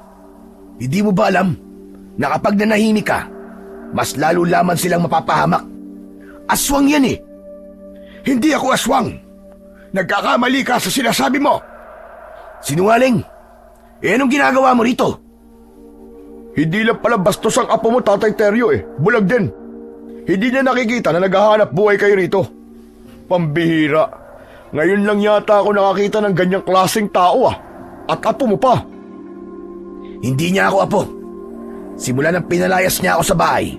Hindi mo ba alam na kapag nanahimik ka, mas lalo lamang silang mapapahamak? Aswang yan eh. Hindi ako aswang. Nagkakamali ka sa sinasabi mo. Sinungaling. Anong ginagawa mo rito? Hindi lang pala bastos ang apo mo, Tatay Terio eh. Bulag din. Hindi niya nakikita na naghahanap buhay kayo rito. Pambihira. Ngayon lang yata ako nakakita ng ganyang klaseng tao ah. At apo mo pa. Hindi niya ako apo. Simula nang pinalayas niya ako sa bahay,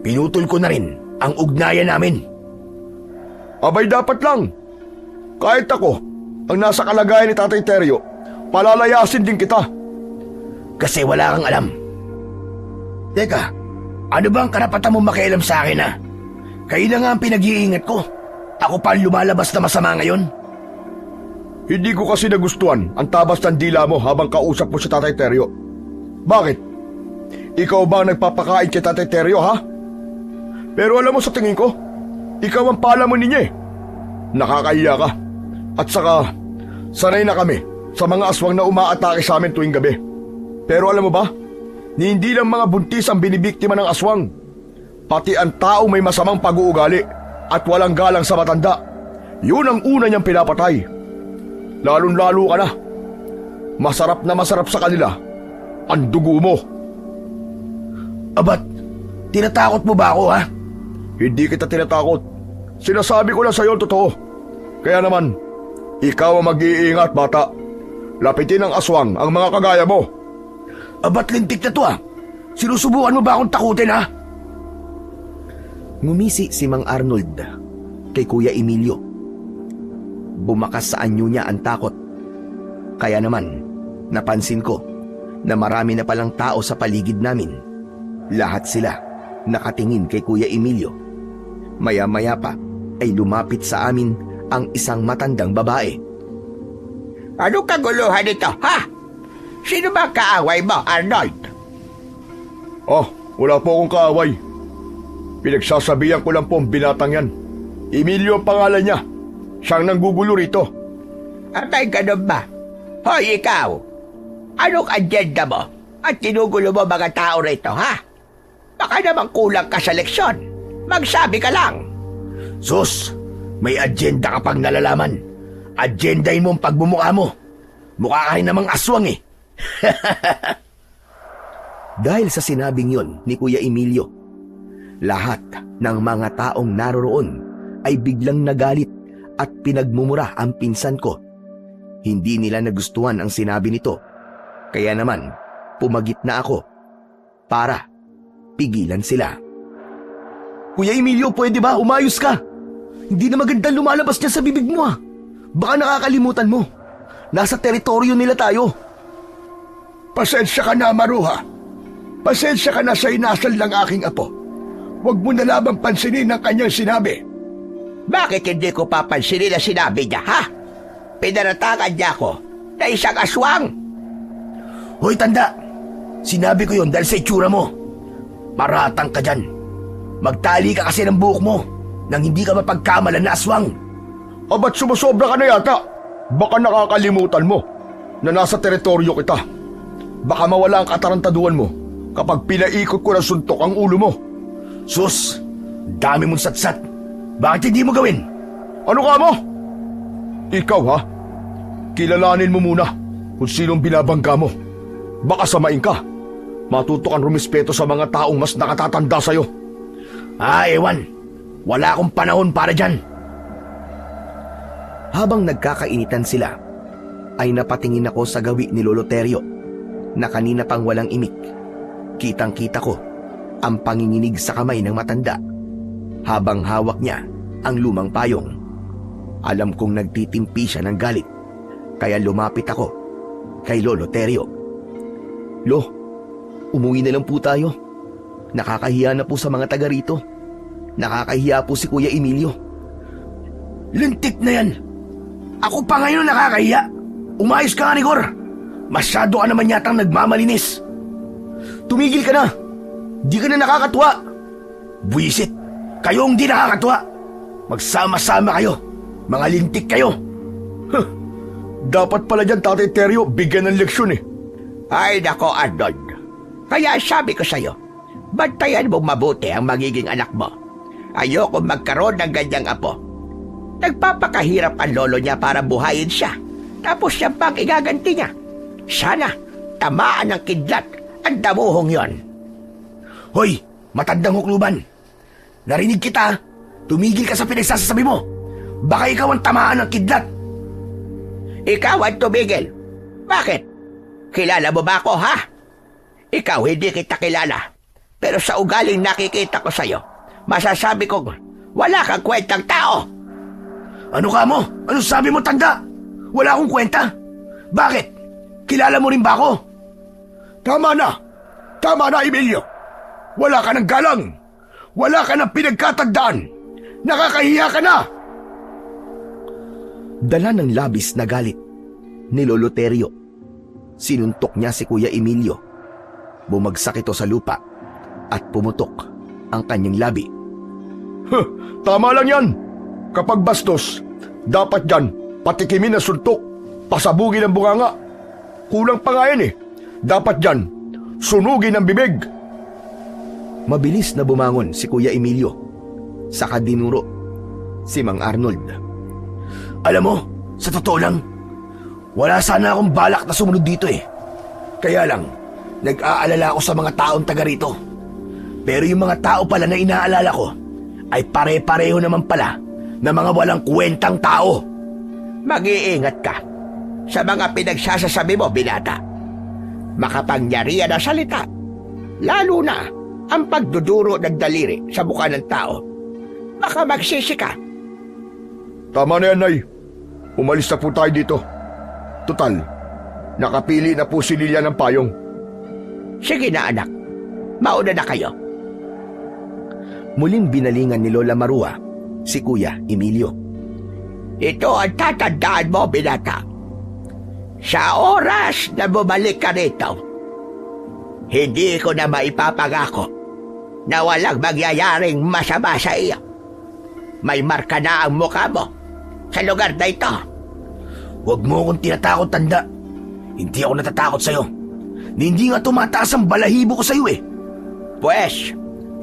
pinutol ko na rin ang ugnayan namin. Abay dapat lang. Kahit ako, ang nasa kalagayan ni Tatay Terio, palalayasin din kita. Kasi wala kang alam. Teka, ano ba ang karapatan mo makialam sa akin ha? Kayo na nga ang pinag-iingat ko. Ako pa ang lumalabas na masama ngayon. Hindi ko kasi nagustuhan ang tabas ng dila mo habang kausap mo si Tatay Teryo. Bakit? Ikaw ba ang nagpapakain kay Tatay Teryo, ha? Pero alam mo sa tingin ko, ikaw ang palamon ninyo eh. Nakakahiya ka. At saka, sanay na kami sa mga aswang na umaatake sa amin tuwing gabi. Pero alam mo ba, hindi lang mga buntis ang binibiktima ng aswang. Pati ang tao may masamang pag-uugali at walang galang sa matanda. Yun ang una niyang pinapatay. Lalong-lalo ka na. Masarap sa kanila ang dugo mo. Abat, tinatakot mo ba ako, ha? Hindi kita tinatakot. Sinasabi ko lang sa'yo ang totoo. Kaya naman, ikaw ang mag-iingat, bata. Lapitin ng aswang ang mga kagaya mo. Abat, lintik na to, ha? Sinusubukan mo ba akong takutin, ha? Ngumisi si Mang Arnold kay Kuya Emilio. Bumakas sa anyo niya ang takot. Kaya naman, napansin ko na marami na palang tao sa paligid namin. Lahat sila nakatingin kay Kuya Emilio. Maya-maya pa ay lumapit sa amin ang isang matandang babae. Ano kaguluhan ito, ha? Sino ba kaaway mo, Arnold? Ah, wala po akong kaaway. Pinagsasabihan ko lang po ang binatang yan. Emilio ang pangalan niya. Siyang nanggugulo rito. Abay, ganun ba? Hoy, ikaw! Anong agenda mo? At tinugulo mo mga tao rito, ha? Baka naman kulang ka sa leksyon. Magsabi ka lang. Sus, may agenda ka pang nalalaman. Agendahin mo ang pagbumukha mo. Mukha ka rin namang aswang eh. Dahil sa sinabing yon ni Kuya Emilio, lahat ng mga taong naroroon ay biglang nagalit at pinagmumura ang pinsan ko. Hindi nila nagustuhan ang sinabi nito. Kaya naman, pumagit na ako para pigilan sila. Kuya Emilio, pwede ba? Umayos ka. Hindi na magandang lumalabas niya sa bibig mo, ha? Baka nakakalimutan mo. Nasa teritoryo nila tayo. Pasensya ka na, Maruha. Pasensya ka na sa inasal ng aking apo. Huwag mo na lamang pansinin ang kanyang sinabi. Bakit hindi ko papansinin na sinabi niya, ha? Pinaratakan niya ako na isang aswang. Hoy, tanda. Sinabi ko yon dahil sa itsura mo. Paratang ka dyan. Magtali ka kasi ng buhok mo nang hindi ka mapagkamalan na aswang. Ba't sumusobra ka na yata? Baka nakakalimutan mo na nasa teritoryo kita. Baka mawala ang katarantaduhan mo kapag pinaikot ko ng suntok ang ulo mo. Sus, dami mong satsat. Bakit hindi mo gawin? Ano ka mo? Ikaw, ha? Kilalanin mo muna kung sinong binabangga mo. Baka samain ka. Matuto kang rumispeto sa mga taong mas nakatatanda sa'yo. Ewan. Wala akong panahon para dyan. Habang nagkakainitan sila, ay napatingin ako sa gawi ni Lolo Teryo na kanina pang walang imik. Kitang-kita ko ang panginginig sa kamay ng matanda habang hawak niya ang lumang payong. Alam kong nagtitimpi siya ng galit, kaya lumapit ako kay Lolo Teryo. Lo, umuwi na lang po tayo. Nakakahiya na po sa mga taga rito. Nakakahiya po si Kuya Emilio. Lintik na yan. Ako pa ngayon nakakahiya. Umayos ka nga, Rigor. Masyado ka naman yatang nagmamalinis. Tumigil ka na. Di ka na nakakatuwa. Buisit. Kayong di nakakatuwa. Magsama-sama kayo. Mga lintik kayo. Dapat pala dyan, Tatay Teryo, bigyan ng leksyon eh. Ay, nako, Arnold. Kaya sabi ko sa'yo, bantayan mong mabuti ang magiging anak mo. Ayoko magkaroon ng ganyang apo. Nagpapakahirap ang lolo niya para buhayin siya. Tapos siya pang igaganti niya. Sana, tamaan ng kidlat ang damuhong yon. Hoy, matandang hukluban. Narinig kita. Tumigil ka sa pinagsasabi mo. Baka ikaw ang tamaan ng kidlat. Ikaw ang tumigil. Bakit? Kilala mo ba ako, ha? Ikaw hindi kita kilala. Pero sa ugaling nakikita ko sa'yo, masasabi kong wala kang kwentang tao. Ano ka mo? Ano sabi mo, tanda? Wala akong kwenta. Bakit? Kilala mo rin ba ako? Tama na. Tama na, Emilio. Wala ka ng galang. Wala ka ng pinagkatagdaan. Nakakahiya ka na! Dala ng labis na galit ni Lolo Terio. Sinuntok niya si Kuya Emilio. Bumagsak ito sa lupa at pumutok ang kanyang labi. Tama lang yan. Kapag bastos, dapat yan patikimin ang suntok, pasabugin ang bunganga. Kulang pa nga yan eh. Dapat yan sunugin ang bibig. Mabilis na bumangon si Kuya Emilio. Saka dinuro si Mang Arnold. Alam mo, sa totoo lang, wala sana akong balak na sumunod dito eh. Kaya lang, nag-aalala ako sa mga taong taga rito. Pero yung mga tao pala na inaalala ko ay pare-pareho naman pala na mga walang kwentang tao. Mag-iingat ka sa mga pinagsasasabi mo, binata. Makapangyarihan ang salita, lalo na ang pagduduro ng daliri sa mukha ng tao. Baka magsisi ka. Tama na yan, Nay. Umalis na po tayo dito. Total, nakapili na po si Lilia ng payong. Sige na, anak. Mauna na kayo. Muling binalingan ni Lola Marua si Kuya Emilio. Ito ang tatandaan mo, binata. Sa oras na bumalik ka rito, hindi ko na maipapangako na walang mangyayaring masama sa iyo. May marka na ang mukha mo sa lugar na ito. Huwag mo akong tinatakot, tanda. Hindi ako natatakot sa'yo. Hindi nga tumataas ang balahibo ko sa'yo eh. Pwes,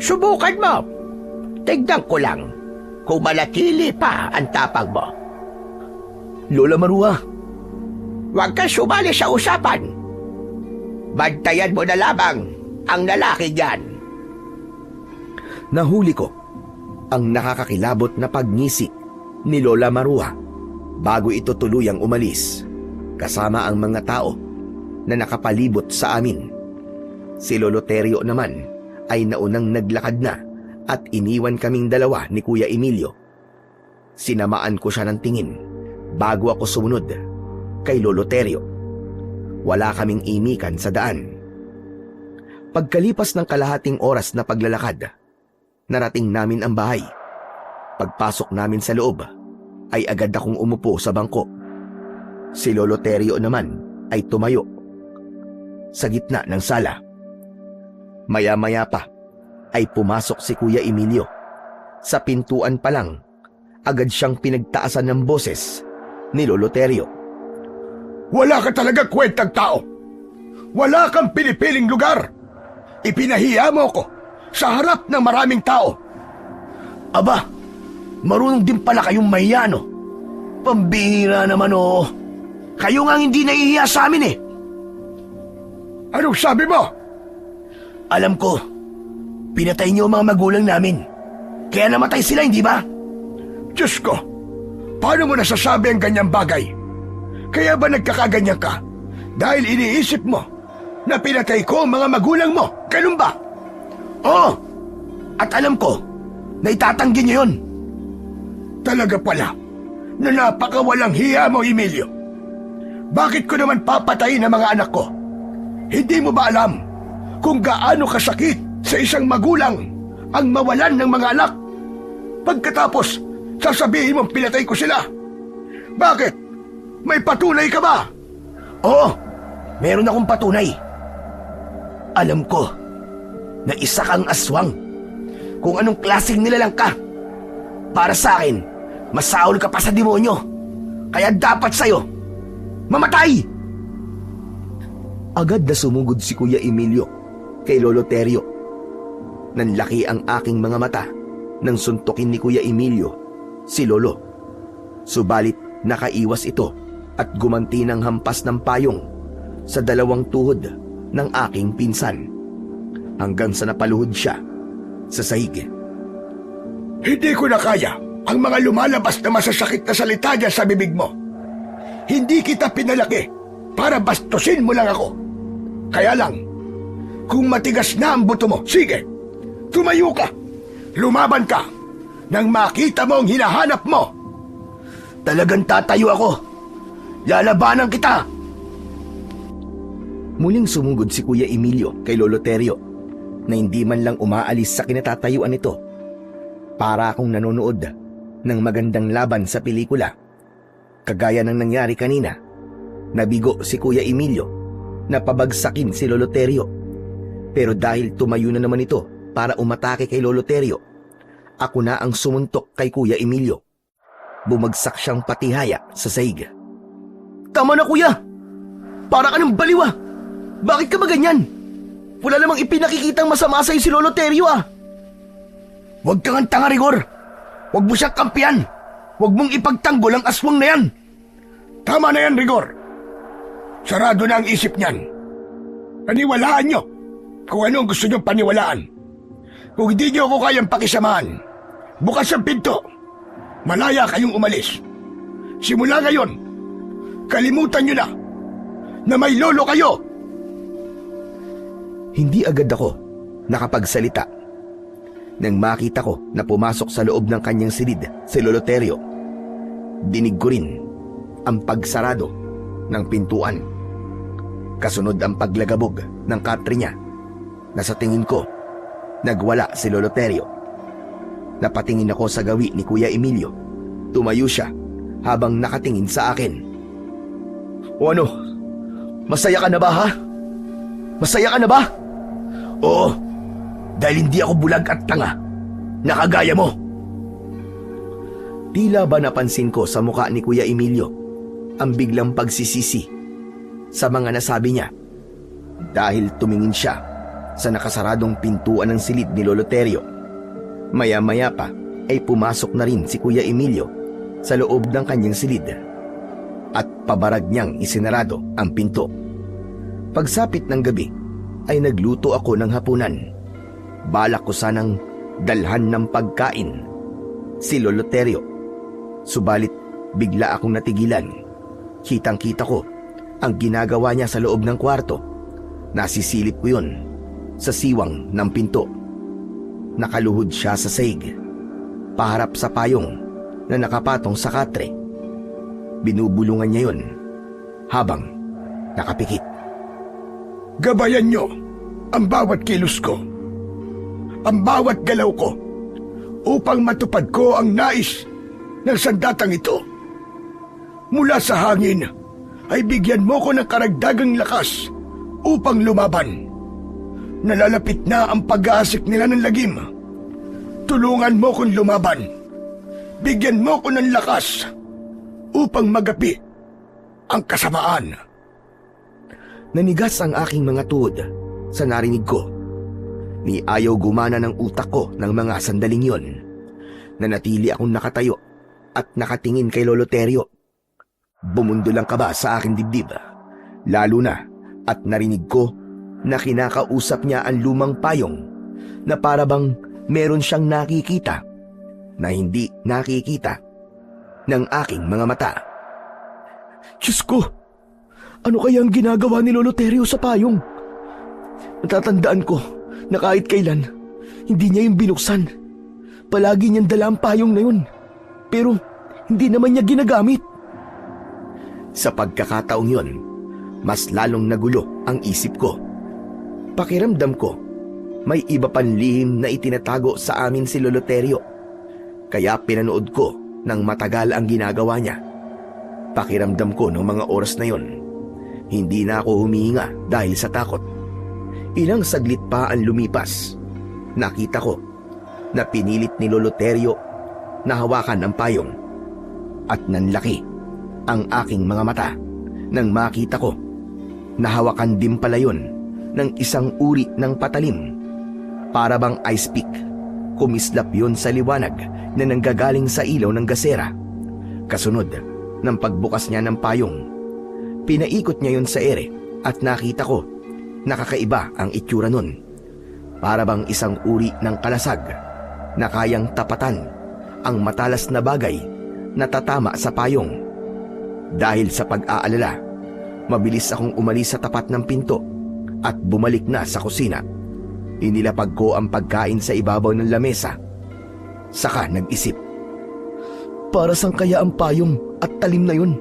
subukan mo. Tignan ko lang kung manatili pa ang tapang mo. Lola Marua, Huwag kang sumali sa usapan. Bantayan mo na lamang ang lalaki niyan. Nahuli ko ang nakakakilabot na pagngisi ni Lola Marua bago ito tuluyang umalis kasama ang mga tao na nakapalibot sa amin. Si Lolo Terio naman ay naunang naglakad na at iniwan kaming dalawa ni Kuya Emilio. Sinamaan ko siya ng tingin bago ako sumunod kay Lolo Terio. Wala kaming imikan sa daan. Pagkalipas ng kalahating oras na paglalakad, narating namin ang bahay. Pagpasok namin sa loob, ay agad akong umupo sa bangko. Si Lolo Terio naman ay tumayo sa gitna ng sala. Maya-maya pa ay pumasok si Kuya Emilio. Sa pintuan pa lang, agad siyang pinagtaasan ng boses ni Lolo Terio. Wala ka talaga kwentang tao. Wala kang pinipiling lugar. Ipinahiya mo ko sa harap ng maraming tao. aba, marunong din pala kayong mahiya, no? Pambihira naman, oh. Kayo nga hindi nahihiya sa amin eh. Anong sabi mo? Alam ko, pinatay niyo ang mga magulang namin. Kaya namatay sila, hindi ba? Diyos ko, paano mo nasasabi ang ganyang bagay? Kaya ba nagkakaganyan ka? Dahil iniisip mo na pinatay ko ang mga magulang mo, ganun ba? Oo, at alam ko na itatanggi niyo yun. Talaga pala na napakawalang hiya mo, Emilio. Bakit ko naman papatayin ang mga anak ko? Hindi mo ba alam kung gaano kasakit sa isang magulang ang mawalan ng mga anak? Pagkatapos, sasabihin mong pinatay ko sila. Bakit? May patunay ka ba? Oo, meron akong patunay. Alam ko na isa kang aswang. Kung anong klaseng nilalang ka. Para sa akin, masaol ka pa sa demonyo. Kaya dapat sa'yo mamatay! Agad na sumugod si Kuya Emilio kay Lolo Terio. Nanlaki ang aking mga mata nang suntukin ni Kuya Emilio si Lolo. Subalit nakaiwas ito at gumanti ng hampas ng payong sa dalawang tuhod ng aking pinsan hanggang sa napaluhod siya sa sahig. Hindi ko na kaya ang mga lumalabas na masasakit na salita dyan sa bibig mo. Hindi kita pinalaki para bastusin mo lang ako. Kaya lang, kung matigas na ang buto mo, sige, tumayo ka, lumaban ka, nang makita mo ang hinahanap mo. Talagang tatayo ako. Lalabanan kita. Muling sumugod si Kuya Emilio kay Lolo Terio na hindi man lang umaalis sa kinatatayuan nito. Para akong nanonood ng magandang laban sa pelikula. Kagaya ng nangyari kanina, nabigo si Kuya Emilio na pabagsakin si Lolo Terio. Pero dahil tumayo na naman ito para umatake kay Lolo Terio, ako na ang sumuntok kay Kuya Emilio. Bumagsak siyang patihaya sa sahig. Tama na, kuya! Para ka ng baliwa! Bakit ka ba ganyan? Wala namang ipinakikitang masama sa'yo si Lolo Terio, ah! Huwag kang tanga, Rigor. Huwag mo siyang kampiyan. Huwag mong ipagtanggol ang aswang na yan. Tama na yan, Rigor. Sarado na ang isip niyan. Paniwalaan niyo kung ano ang gusto niyong paniwalaan. Kung hindi niyo ako kayang pakisamahan, bukas ang pinto. Malaya kayong umalis. Simula ngayon, kalimutan niyo na may lolo kayo. Hindi agad ako nakapagsalita nang makita ko na pumasok sa loob ng kanyang silid si Lolo Terio. Dinig ko rin ang pagsarado ng pintuan. Kasunod ang paglagabog ng katre niya na sa tingin ko nagwala si Lolo Terio. Napatingin ako sa gawi ni Kuya Emilio. Tumayo siya habang nakatingin sa akin. O ano? Masaya ka na ba, ha? Masaya ka na ba? Oo, dahil hindi ako bulag at tanga. Nakagaya mo. Tila ba napansin ko sa muka ni Kuya Emilio ang biglang pagsisisi sa mga nasabi niya dahil tumingin siya sa nakasaradong pintuan ng silid ni Lolo Terio. Maya-maya pa ay pumasok na rin si Kuya Emilio sa loob ng kanyang silid at pabarag niyang isinarado ang pinto. Pagsapit ng gabi ay nagluto ako ng hapunan. Balak ko sanang dalhan ng pagkain si Lolo Terio. Subalit bigla akong natigilan. Kitang-kita ko ang ginagawa niya sa loob ng kwarto. Nasisilip ko yun sa siwang ng pinto. Nakaluhod siya sa sahig, paharap sa payong na nakapatong sa katre. Binubulungan niya yun habang nakapikit. Gabayan niyo ang bawat kilos ko, ang bawat galaw ko, upang matupad ko ang nais ng sandatang ito. Mula sa hangin ay bigyan mo ko ng karagdagang lakas upang lumaban. Nalalapit na ang pag-aasik nila ng lagim. Tulungan mo kong lumaban. Bigyan mo ko ng lakas upang magapi ang kasamaan. Nanigas ang aking mga tuhod sa narinig ko. Ni ayaw gumana ng utak ko ng mga sandaling yon. Nanatili akong nakatayo at nakatingin kay Lolo Terio. Bumundo lang kaba sa aking dibdib. Lalo na at narinig ko na kinakausap niya ang lumang payong na parabang meron siyang nakikita na hindi nakikita ng aking mga mata. Diyos ko! Ano kaya ang ginagawa ni Lolo Terio sa payong? Natatandaan ko na kahit kailan, hindi niya yung binuksan. Palagi niyang dala ang payong na yun. Pero hindi naman niya ginagamit. Sa pagkakataong yon, mas lalong nagulo ang isip ko. Pakiramdam ko, may iba pang lihim na itinatago sa amin si Lolo Terio. Kaya pinanood ko ng matagal ang ginagawa niya. Pakiramdam ko noong mga oras na yon, hindi na ako humihinga dahil sa takot. Ilang saglit pa ang lumipas. Nakita ko na pinilit ni Lolo Terio na hawakan ang payong. At nanlaki ang aking mga mata nang makita ko na hawakan din pala yun ng isang uri ng patalim. Para bang ice pick. Kumislap yun sa liwanag na nanggagaling sa ilaw ng gasera. Kasunod ng pagbukas niya ng payong, pinaikot niya yun sa ere at nakita ko nakakaiba ang itsura nun. Para bang isang uri ng kalasag na kayang tapatan ang matalas na bagay na tatama sa payong. Dahil sa pag-aalala, mabilis akong umalis sa tapat ng pinto at bumalik na sa kusina. Inilapag ko ang pagkain sa ibabaw ng lamesa. Saka nag-isip. Para saan kaya ang payong at talim na yun?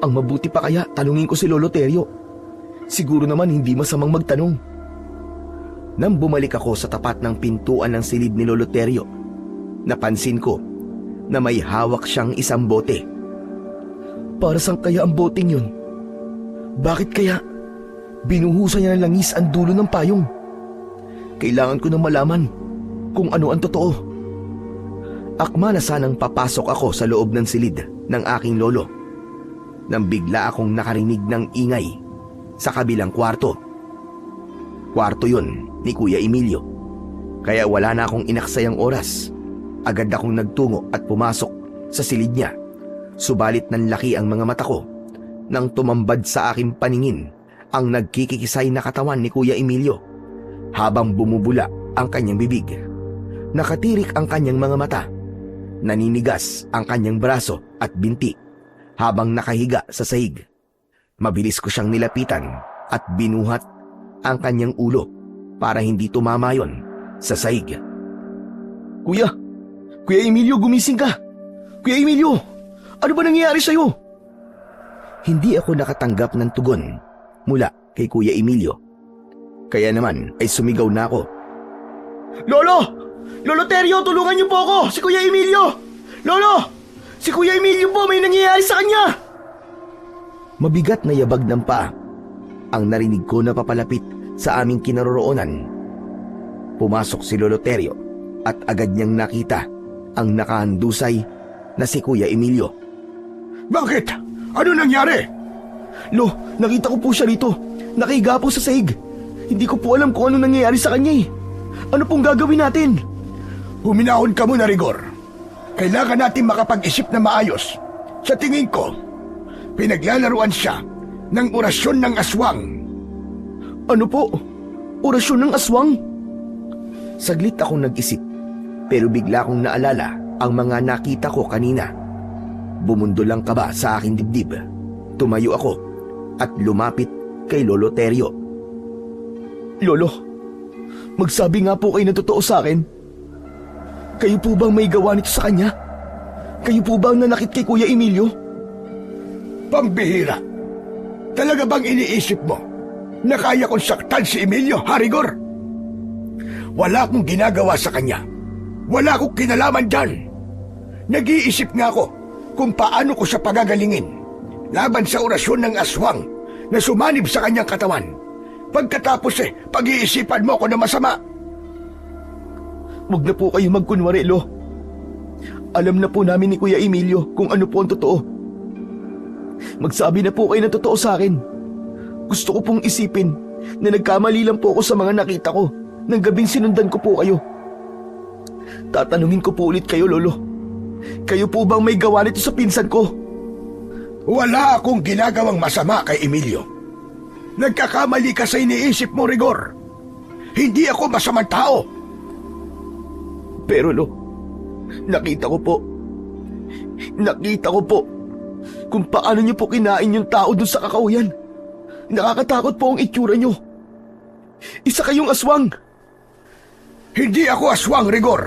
Ang mabuti pa kaya tanungin ko si Lolo Terio. Siguro naman hindi masamang magtanong. Nang bumalik ako sa tapat ng pintuan ng silid ni Lolo Terio, Napansin ko na may hawak siyang isang bote. Para saan kaya ang boteng yun? Bakit kaya binuhusan niya ng langis ang dulo ng payong? Kailangan ko na malaman kung ano ang totoo. Akma na sanang papasok ako sa loob ng silid ng aking lolo nang bigla akong nakarinig ng ingay sa kabilang kwarto. Kwarto yun ni Kuya Emilio. Kaya wala na akong inaksayang oras. Agad akong nagtungo at pumasok sa silid niya. Subalit nanlaki ang mga mata ko nang tumambad sa aking paningin ang nagkikikisay na katawan ni Kuya Emilio habang bumubula ang kanyang bibig. Nakatirik ang kanyang mga mata. Naninigas ang kanyang braso at binti habang nakahiga sa sahig. Mabilis ko siyang nilapitan at binuhat ang kanyang ulo para hindi tumama yon sa sahig. Kuya Emilio, gumising ka! Kuya Emilio, ano ba nangyayari sa'yo? Hindi ako nakatanggap ng tugon mula kay Kuya Emilio. Kaya naman ay sumigaw na ako. Lolo! Lolo Terio, tulungan niyo po ako! Si Kuya Emilio! Lolo! Si Kuya Emilio po, may nangyayari sa kanya! Mabigat na yabag ng paa ang narinig ko na papalapit sa aming kinaroroonan. Pumasok si Lolo Terio at agad niyang nakita ang nakahandusay na si Kuya Emilio. Bakit? Ano nangyari? Lo, nakita ko po siya rito. Nakahiga po sa sahig. Hindi ko po alam kung ano nangyayari sa kanya eh. Ano pong gagawin natin? Huminahon ka muna, Rigor. Kailangan natin makapag-isip na maayos. Sa tingin ko, pinaglalaruan siya ng orasyon ng aswang. Ano po? Orasyon ng aswang? Saglit akong nag-isip, pero bigla kong naalala ang mga nakita ko kanina. Bumundol ang kaba sa aking dibdib. Tumayo ako at lumapit kay Lolo Terio. Lolo, magsabi nga po kayo na totoo sa akin. Kayo po bang may gawa nito sa kanya? Kayo po bang nanakit kay Kuya Emilio? Pambihira. Talaga bang iniisip mo na kaya kong saktan si Emilio, Harigor? Wala akong ginagawa sa kanya. Wala akong kinalaman dyan. Nag-iisip nga ako kung paano ko siya pagagalingin laban sa orasyon ng aswang na sumanib sa kanyang katawan. Pagkatapos pag-iisipan mo ako na masama. Huwag na po kayo magkunwari, Lo. Alam na po namin ni Kuya Emilio kung ano po ang totoo. Magsabi na po kayo na totoo sa akin. Gusto ko pong isipin na nagkamali lang po ako sa mga nakita ko nang gabing sinundan ko po kayo. Tatanungin ko po ulit kayo, Lolo. Kayo po bang may gawa nito sa pinsan ko? Wala akong ginagawang masama kay Emilio. Nagkakamali ka sa iniisip mo, Rigor. Hindi ako masamang tao. Pero Lo, nakita ko po kung paano niyo po kinain yung tao dun sa kakauyan. Nakakatakot po ang itsura niyo. Isa kayong aswang. Hindi ako aswang, Rigor.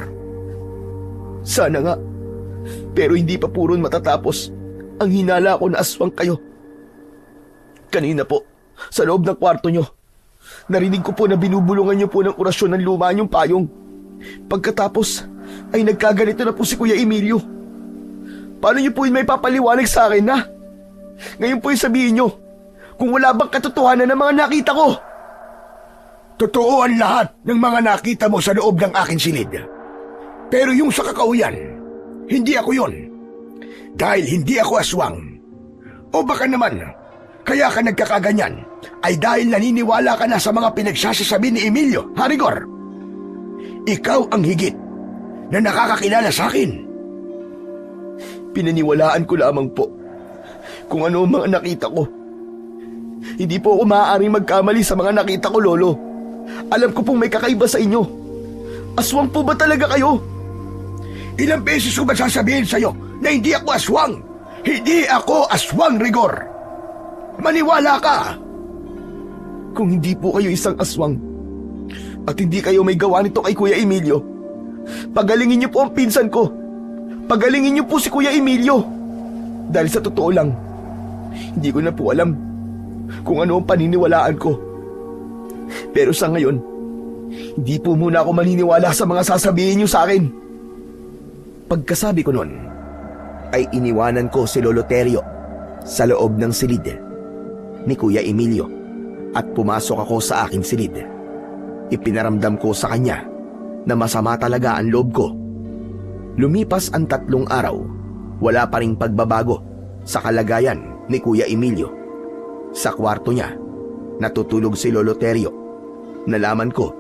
Sana nga. Pero hindi pa puron matatapos ang hinala ko na aswang kayo. Kanina po, sa loob ng kwarto niyo, narinig ko po na binubulungan niyo po ng orasyon ng luma niyong payong. Pagkatapos ay nagkaganito na po si Kuya Emilio. Paano niyo po yun may papaliwanag sa akin, ha? Ngayon po yung sabihin niyo kung wala bang katotohanan ng mga nakita ko. Totoo ang lahat ng mga nakita mo sa loob ng aking silid. Pero yung sa kakauyan, hindi ako yon. Dahil hindi ako aswang. O baka naman, kaya ka nagkakaganyan ay dahil naniniwala ka na sa mga pinagsasasabi ni Emilio, Harigor. Ikaw ang higit na nakakakilala sa akin. Pinaniwalaan ko lamang po kung ano ang mga nakita ko. Hindi po ako maaaring magkamali sa mga nakita ko, Lolo. Alam ko pong may kakaiba sa inyo. Aswang po ba talaga kayo? Ilang beses ko ba sasabihin sa'yo na hindi ako aswang? Hindi ako aswang, Rigor. Maniwala ka. Kung hindi po kayo isang aswang at hindi kayo may gawa nito kay Kuya Emilio, pagalingin niyo po ang pinsan ko. Pagalingin niyo po si Kuya Emilio. Dahil sa totoo lang, hindi ko na po alam kung ano ang paniniwalaan ko. Pero sa ngayon, hindi po muna ako maniniwala sa mga sasabihin niyo sa akin. Pagkasabi ko nun, ay iniwanan ko si Lolo Terio sa loob ng silid ni Kuya Emilio at pumasok ako sa aking silid. Ipinaramdam ko sa kanya na masama talaga ang loob ko. Lumipas ang 3 araw, wala pa ring pagbabago sa kalagayan ni Kuya Emilio. Sa kwarto niya, natutulog si Lolo Terio. Nalaman ko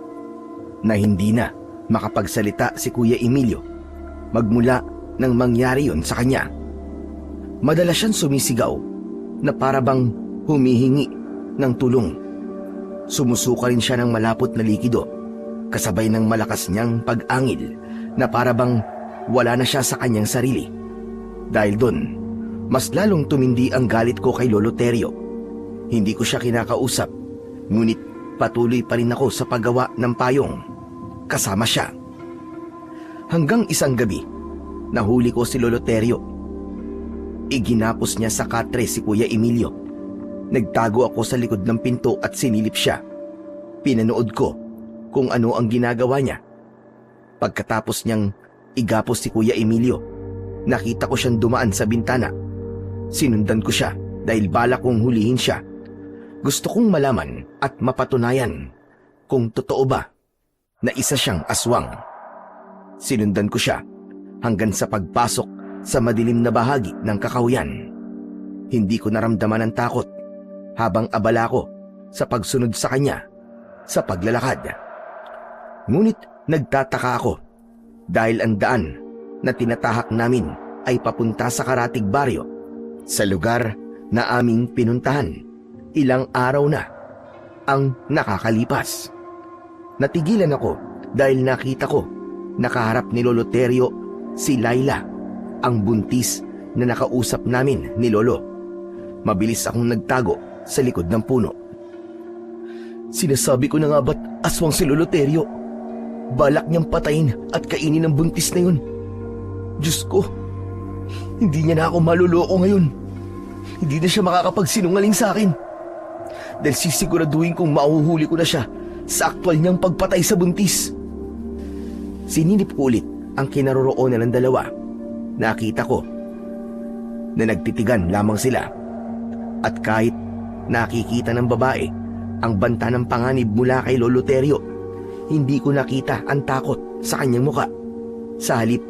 na hindi na makapagsalita si Kuya Emilio magmula nang mangyari yun sa kanya. Madalas siyang sumisigaw na parabang humihingi ng tulong. Sumusuka rin siya ng malapot na likido kasabay ng malakas niyang pag-angil na parabang wala na siya sa kanyang sarili. Dahil doon, mas lalong tumindi ang galit ko kay Lolo Terio. Hindi ko siya kinakausap, ngunit patuloy pa rin ako sa paggawa ng payong kasama siya. Hanggang isang gabi, nahuli ko si Lolo Terio. Iginapos niya sa katre si Kuya Emilio. Nagtago ako sa likod ng pinto at sinilip siya. Pinanood ko kung ano ang ginagawa niya. Pagkatapos niyang igapos si Kuya Emilio, nakita ko siyang dumaan sa bintana. Sinundan ko siya dahil balak kong hulihin siya. Gusto kong malaman at mapatunayan kung totoo ba na isa siyang aswang. Sinundan ko siya hanggang sa pagpasok sa madilim na bahagi ng kakahuyan. Hindi ko naramdaman ang takot habang abala ko sa pagsunod sa kanya sa paglalakad. Ngunit nagtataka ako dahil ang daan na tinatahak namin ay papunta sa Karatig Baryo, sa lugar na aming pinuntahan. Ilang araw na ang nakakalipas. Natigilan ako dahil nakita ko nakaharap ni Lolo Terio si Laila, ang buntis na nakausap namin ni Lolo. Mabilis akong nagtago sa likod ng puno. Sinasabi ko na nga ba't aswang si Lolo Terio? Balak niyang patayin at kainin ang buntis na yun. Diyos ko, hindi niya na ako maluloko ngayon. Hindi na siya makakapagsinungaling sa akin. Dahil sisiguraduhin kong mahuhuli ko na siya sa aktwal niyang pagpatay sa buntis. Sininip ko ulit ang kinaroroonan ng dalawa. Nakita ko na nagtitigan lamang sila. At kahit nakikita ng babae ang banta ng panganib mula kay Lolo Terio, hindi ko nakita ang takot sa kanyang muka. Sa halip,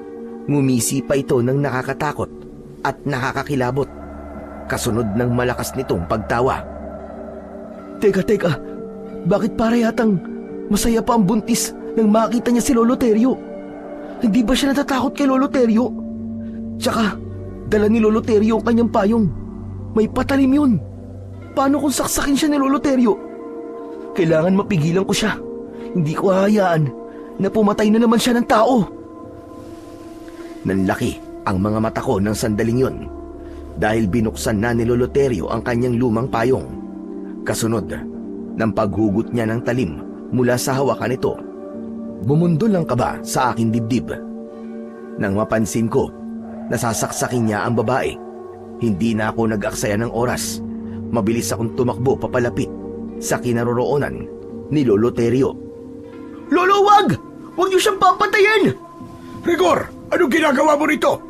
ngumisi pa ito ng nakakatakot at nakakakilabot, kasunod ng malakas nitong pagtawa. Teka, bakit para yatang masaya pa ang buntis nang makita niya si Lolo Terio? Hindi ba siya natatakot kay Lolo Terio? Tsaka, dala ni Lolo Terio ang kanyang payong. May patalim yun. Paano kung saksakin siya ni Lolo Terio? Kailangan mapigilan ko siya. Hindi ko hahayaan na pumatay na naman siya ng tao. Nanlaki ang mga mata ko ng sandaling yon dahil binuksan na ni Lolo Terio ang kanyang lumang payong. Kasunod ng paghugot niya ng talim mula sa hawakan nito, bumundol ang kaba sa aking dibdib. Nang mapansin ko, nasasaksakin niya ang babae. Hindi na ako nag-aksaya ng oras. Mabilis akong tumakbo papalapit sa kinaroroonan ni Lolo Terio. Lolo, wag! Wag niyo siyang papatayin! Rigor, anong ginagawa mo rito?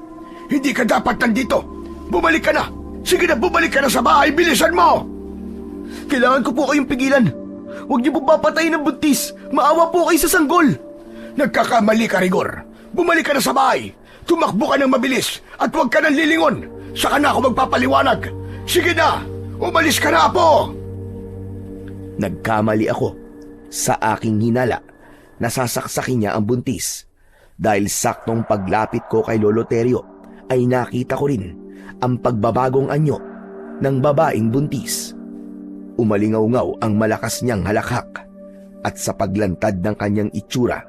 Hindi ka dapat nandito. Bumalik ka na. Sige na, bumalik ka na sa bahay. Bilisan mo! Kailangan ko po kayong pigilan. Huwag niyo po papatayin ng buntis. Maawa po kayo sa sanggol. Nagkakamali ka, Rigor. Bumalik ka na sa bahay. Tumakbo ka ng mabilis at huwag ka nang lilingon. Saka na ako magpapaliwanag. Sige na, umalis ka na, Apo! Nagkamali ako sa aking hinala. Nasasaksakin niya ang buntis. Dahil saktong paglapit ko kay Lolo Terio ay nakita ko rin ang pagbabagong anyo ng babaeng buntis. Umalingaw-ngaw ang malakas niyang halakhak at sa paglantad ng kanyang itsura,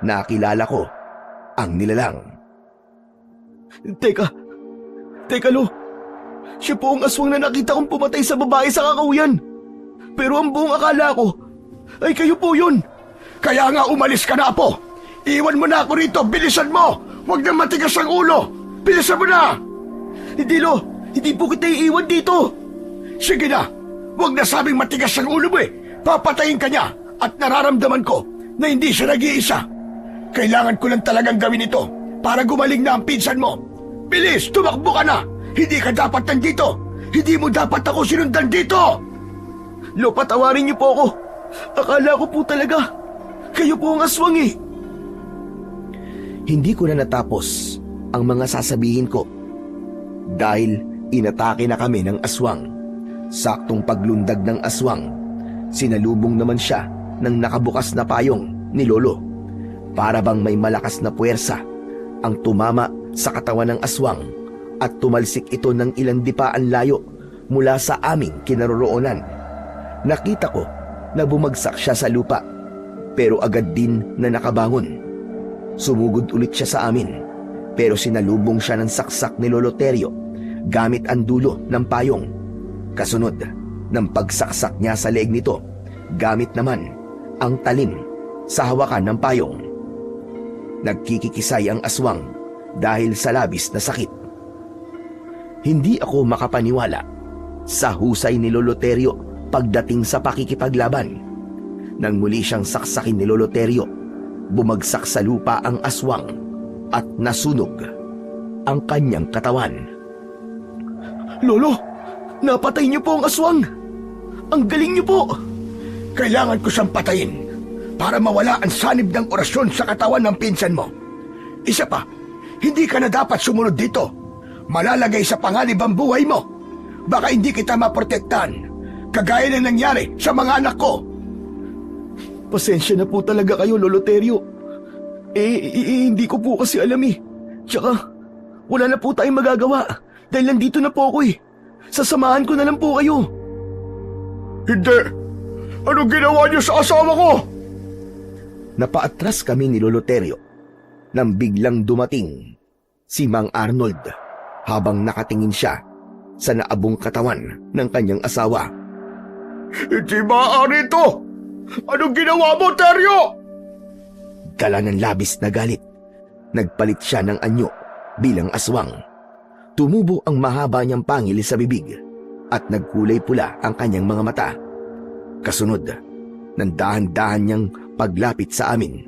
nakilala ko ang nilalang. Teka Lo, siya po ang aswang na nakita kong pumatay sa babae sa kakahuyan. Pero ang buong akala ko ay kayo po yun. Kaya nga umalis ka na, Apo! Iwan mo na ako rito! Bilisan mo! Huwag na matigas ang ulo! Bilisan mo na! Hindi Lo, hindi po kita iiwan dito. Sige na! Huwag na sabing matigas ang ulo mo eh! Papatayin ka niya! At nararamdaman ko na hindi siya nag-iisa. Kailangan ko lang talagang gawin ito para gumaling na ang pinsan mo. Bilis, tumakbo ka na! Hindi ka dapat nandito! Hindi mo dapat ako sinundan dito! Lo, patawarin niyo po ako. Akala ko po talaga, kayo po ang aswang eh. Hindi ko na natapos ang mga sasabihin ko dahil inatake na kami ng aswang. Saktong paglundag ng aswang, sinalubong naman siya ng nakabukas na payong ni Lolo. Para bang may malakas na puwersa ang tumama sa katawan ng aswang at tumalsik ito ng ilang dipaan layo mula sa aming kinaroroonan. Nakita ko na bumagsak siya sa lupa pero agad din na nakabangon. Sumugod ulit siya sa amin pero sinalubong siya ng saksak ni Lolo Terio gamit ang dulo ng payong. Kasunod ng pagsaksak niya sa leeg nito gamit naman ang talim sa hawakan ng payong. Nagkikikisay ang aswang dahil sa labis na sakit. Hindi ako makapaniwala sa husay ni Lolo Terio pagdating sa pakikipaglaban. Nang muli siyang saksakin ni Lolo Terio, bumagsak sa lupa ang aswang at nasunog ang kanyang katawan. Lolo, napatay niyo po ang aswang. Ang galing niyo po. Kailangan ko siyang patayin para mawala ang sanib ng orasyon sa katawan ng pinsan mo. Isa pa, hindi ka na dapat sumunod dito. Malalagay sa panganib ang buhay mo. Baka hindi kita maprotektahan, kagaya na nangyari sa mga anak ko. Pasensya na po talaga kayo, Lolo Terio. Hindi ko po kasi alam eh. Tsaka, wala na po tayong magagawa dahil nandito na po ako eh. Sasamahan ko na lang po kayo. Hindi! Anong ginawa niyo sa asawa ko? Napaatras kami ni Lolo Terio nang biglang dumating si Mang Arnold habang nakatingin siya sa naabong katawan ng kanyang asawa. Hindi maaari ito! Anong ginawa mo, Terio? Dala ng labis na galit, nagpalit siya ng anyo bilang aswang. Tumubo ang mahaba niyang pangil sa bibig at nagkulay pula ang kanyang mga mata. Kasunod, ng dahan-dahan niyang paglapit sa amin,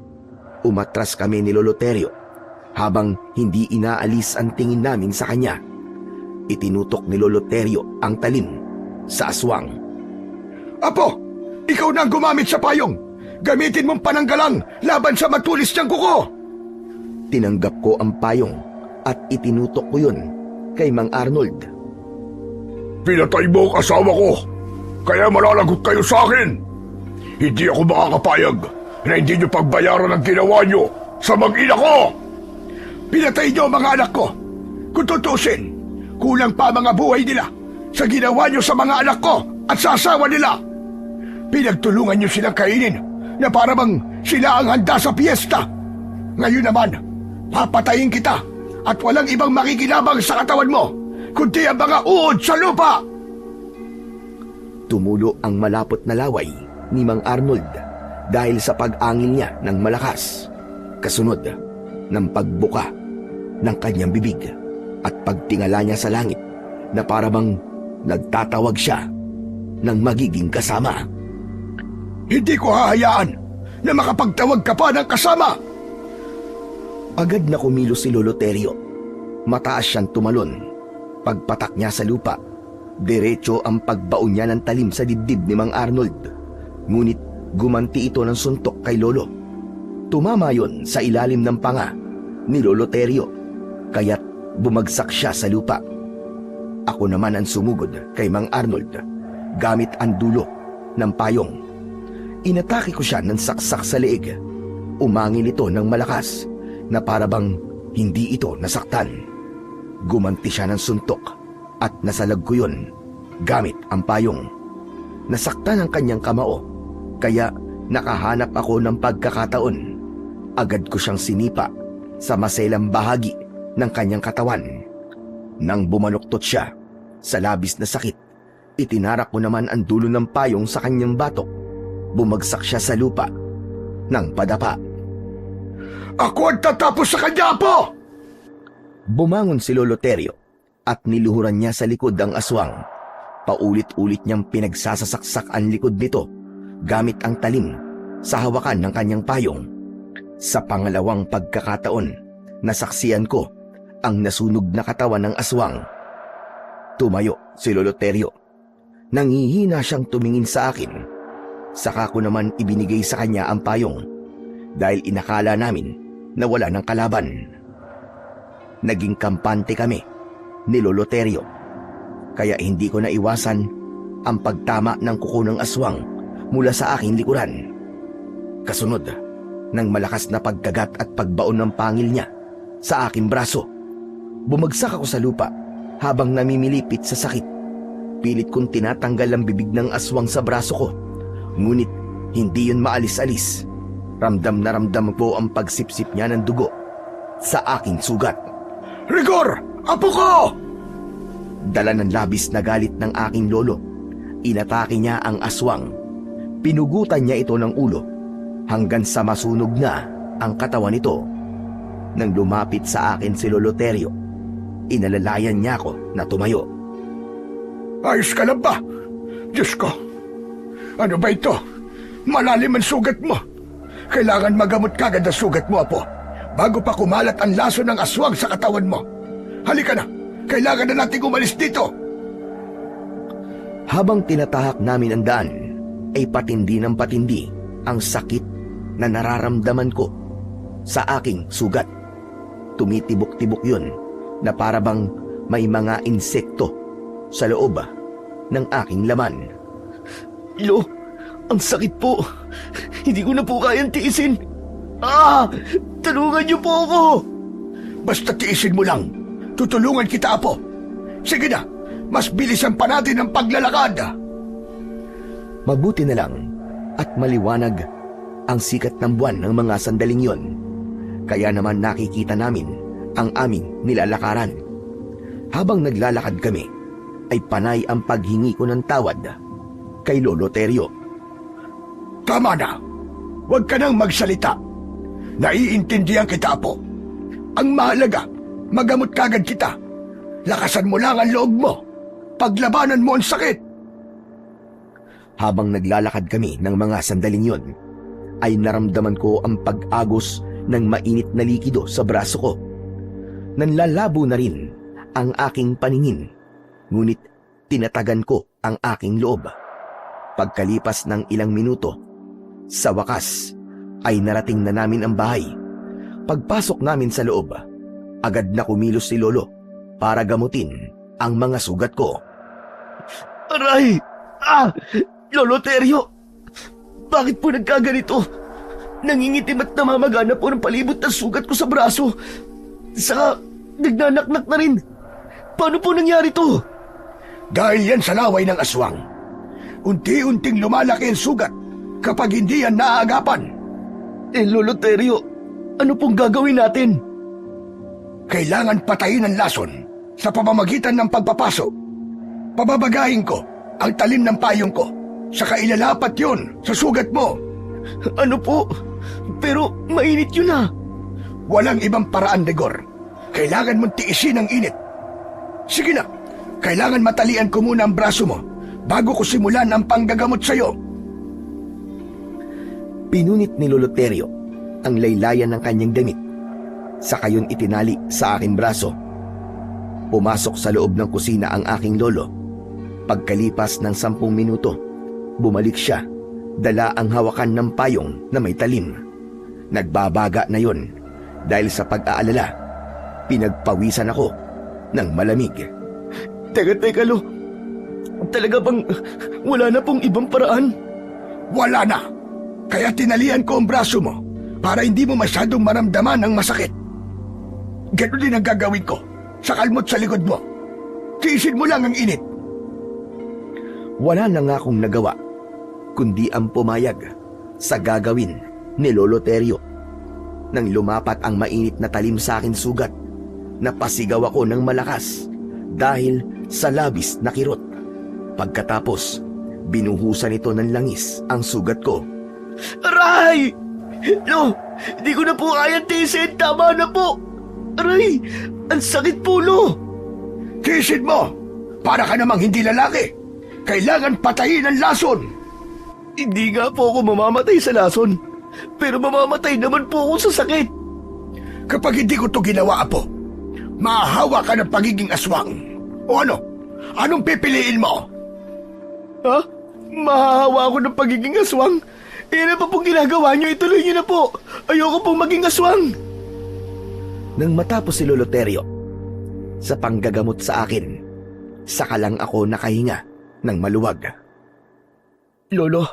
umatras kami ni Lolo Terio habang hindi inaalis ang tingin namin sa kanya. Itinutok ni Lolo Terio ang talim sa aswang. Apo, ikaw na ang gumamit sa payong. Gamitin mong pananggalang laban sa matulis niyang kuko. Tinanggap ko ang payong at itinutok ko yun kay Mang Arnold. Pinatay mo ang asawa ko, kaya malalagot kayo sa akin. Hindi ako makakapayag na hindi niyo pagbayaran ang ginawa niyo sa mag-ina ko. Pinatay niyo ang mga anak ko. Kung tutusin, kulang pa ang mga buhay nila sa ginawa niyo sa mga anak ko at sa asawa nila. Pinagtulungan niyo silang kainin na para bang sila ang handa sa piyesta. Ngayon naman, papatayin kita at walang ibang makikinabang sa katawan mo kundi ang mga uod sa lupa. Tumulo ang malapot na laway ni Mang Arnold dahil sa pag-angil niya ng malakas. Kasunod ng pagbuka ng kanyang bibig at pagtingala niya sa langit na para bang nagtatawag siya ng magiging kasama. Hindi ko hahayaan na makapagtawag ka pa ng kasama. Agad na kumilos si Lolo Terio. Mataas siyang tumalon. Pagpatak niya sa lupa, diretso ang pagbaon niya ng talim sa dibdib ni Mang Arnold. Ngunit gumanti ito ng suntok kay Lolo. Tumama yon sa ilalim ng panga ni Lolo Terio, kaya't bumagsak siya sa lupa. Ako naman ang sumugod kay Mang Arnold gamit ang dulo ng payong. Inatake ko siya ng saksak sa leeg. Umangin ito ng malakas na para bang hindi ito nasaktan. Gumanti siya ng suntok at nasalag ko yun gamit ang payong. Nasaktan ang kanyang kamao, kaya nakahanap ako ng pagkakataon. Agad ko siyang sinipa sa maselang bahagi ng kanyang katawan. Nang bumanuktot siya sa labis na sakit, itinarak ko naman ang dulo ng payong sa kanyang batok. Bumagsak siya sa lupa ng padapa. Ako ang tatapos sa kanya, Apo! Bumangon si Lolo Terio at niluhuran niya sa likod ang aswang. Paulit-ulit niyang pinagsasasaksak ang likod nito gamit ang talim sa hawakan ng kanyang payong. Sa pangalawang pagkakataon nasaksiyan ko ang nasunog na katawan ng aswang. Tumayo si Lolo Terio. Nangihina siyang tumingin sa akin. Saka ko naman ibinigay sa kanya ang payong dahil inakala namin na wala ng kalaban. Naging kampante kami ni Lolo Terio, kaya hindi ko naiwasan ang pagtama ng kuko ng aswang mula sa aking likuran. Kasunod ng malakas na pagkagat at pagbaon ng pangil niya sa aking braso. Bumagsak ako sa lupa habang namimilipit sa sakit. Pilit kong tinatanggal ang bibig ng aswang sa braso ko, ngunit hindi yun maalis-alis. Ramdam na ramdam po ang pagsipsip niya ng dugo sa aking sugat. Rigor! Apo ko! Dala ng labis na galit ng aking lolo, inatake niya ang aswang. Pinugutan niya ito ng ulo hanggang sa masunog na ang katawan nito. Nang lumapit sa akin si Lolo Terio, inalalayan niya ako na tumayo. Ayos ka lang ba? Diyos ko! Ano ba ito? Malalim ang sugat mo. Kailangan magamot kagad ang sugat mo, Apo, bago pa kumalat ang laso ng aswang sa katawan mo. Halika na! Kailangan na nating umalis dito! Habang tinatahak namin ang daan, ay patindi ng patindi ang sakit na nararamdaman ko sa aking sugat. Tumitibok-tibok yun na parabang may mga insekto sa loob ng aking laman. Lo, ang sakit po. Hindi ko na po kayang tiisin. Tulungan niyo po ako. Basta tiisin mo lang. Tutulungan kita, Apo. Sige na, mas bilisan pa natin ang paglalakad. Mabuti na lang at maliwanag ang sikat ng buwan ng mga sandaling yon. Kaya naman nakikita namin ang aming nilalakaran. Habang naglalakad kami, ay panay ang paghingi ko ng tawad kay Lolo Terio. Tama na. Huwag ka nang magsalita. Naiintindihan kita, Apo. Ang mahalaga, magamot kagad kita. Lakasan mo lang ang loob mo. Paglabanan mo ang sakit. Habang naglalakad kami ng mga sandaling yon, ay naramdaman ko ang pag-agos ng mainit na likido sa braso ko. Nanlalabo na rin ang aking paningin, ngunit tinatagan ko ang aking loob. Pagkalipas ng ilang minuto, sa wakas ay narating na namin ang bahay. Pagpasok namin sa loob, agad na kumilos si Lolo para gamutin ang mga sugat ko. Aray! Lolo Terio! Bakit po nagkaganito? Nangingitim at namamagana po ng palibot ng sugat ko sa braso. Saka nagnanaknak na rin. Paano po nangyari to? Dahil yan sa laway ng aswang. Unti-unting lumalaki ang sugat kapag hindi yan naaagapan. Lolo Terio, ano pong gagawin natin? Kailangan patayin ang lason sa pamamagitan ng pagpapaso. Pababagahin ko ang talim ng payong ko, saka ilalapat yun sa sugat mo. Ano po? Pero mainit yun ah. Walang ibang paraan, Rigor. Kailangan mong tiisin ang init. Sige na, kailangan matalian ko muna ang braso mo bago ko simulan ang panggagamot sa'yo. Pinunit ni Lolo Terio ang laylayan ng kanyang damit, saka yun itinali sa aking braso. Pumasok sa loob ng kusina ang aking lolo. Pagkalipas ng 10 minuto, bumalik siya, dala ang hawakan ng payong na may talim. Nagbabaga na yon dahil sa pag-aalala. Pinagpawisan ako ng malamig. Teka, Lo. Talaga bang wala na pong ibang paraan? Wala na. Kaya tinalian ko ang braso mo para hindi mo masyadong maramdaman ang masakit. Ganun din ang gagawin ko sa kalmot sa likod mo. Tiisin mo lang ang init. Wala na nga akong nagawa, kundi ang pumayag sa gagawin ni Lolo Terio. Nang lumapat ang mainit na talim sa akin sugat, napasigaw ako ng malakas dahil sa labis na kirot. Pagkatapos, binuhusan ito ng langis ang sugat ko. Aray! Lo, di ko na po kayang tiisin. Tama na po. Aray, ang sakit po, Lo. Tiisin mo! Para ka namang hindi lalaki. Kailangan patayin ang lason. Hindi nga po ako mamamatay sa lason. Pero mamamatay naman po ako sa sakit. Kapag hindi ko to ginawa, Apo, mahahawa ka ng pagiging aswang. O ano? Anong pipiliin mo? Ha? Mahahawa ako ng pagiging aswang? Ano pa pong ginagawa niyo? Ituloy niyo na po. Ayoko pong maging aswang. Nang matapos si Lolo Terio, sa panggagamot sa akin, saka lang ako nakahinga ng maluwag. Lolo,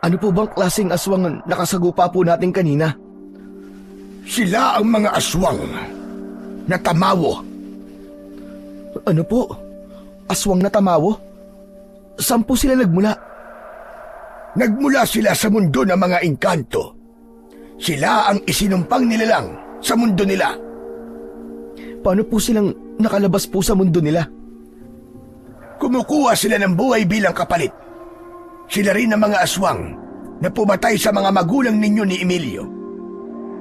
ano po bang klaseng aswang ang nakasagupa po natin kanina? Sila ang mga aswang na tamawo. Ano po? Aswang na tamawo? Saan po sila nagmula? Nagmula sila sa mundo ng mga engkanto. Sila ang isinumpang nilalang sa mundo nila. Paano po silang nakalabas po sa mundo nila? Kumukuha sila ng buhay bilang kapalit. Sila rin ang mga aswang na pumatay sa mga magulang ninyo ni Emilio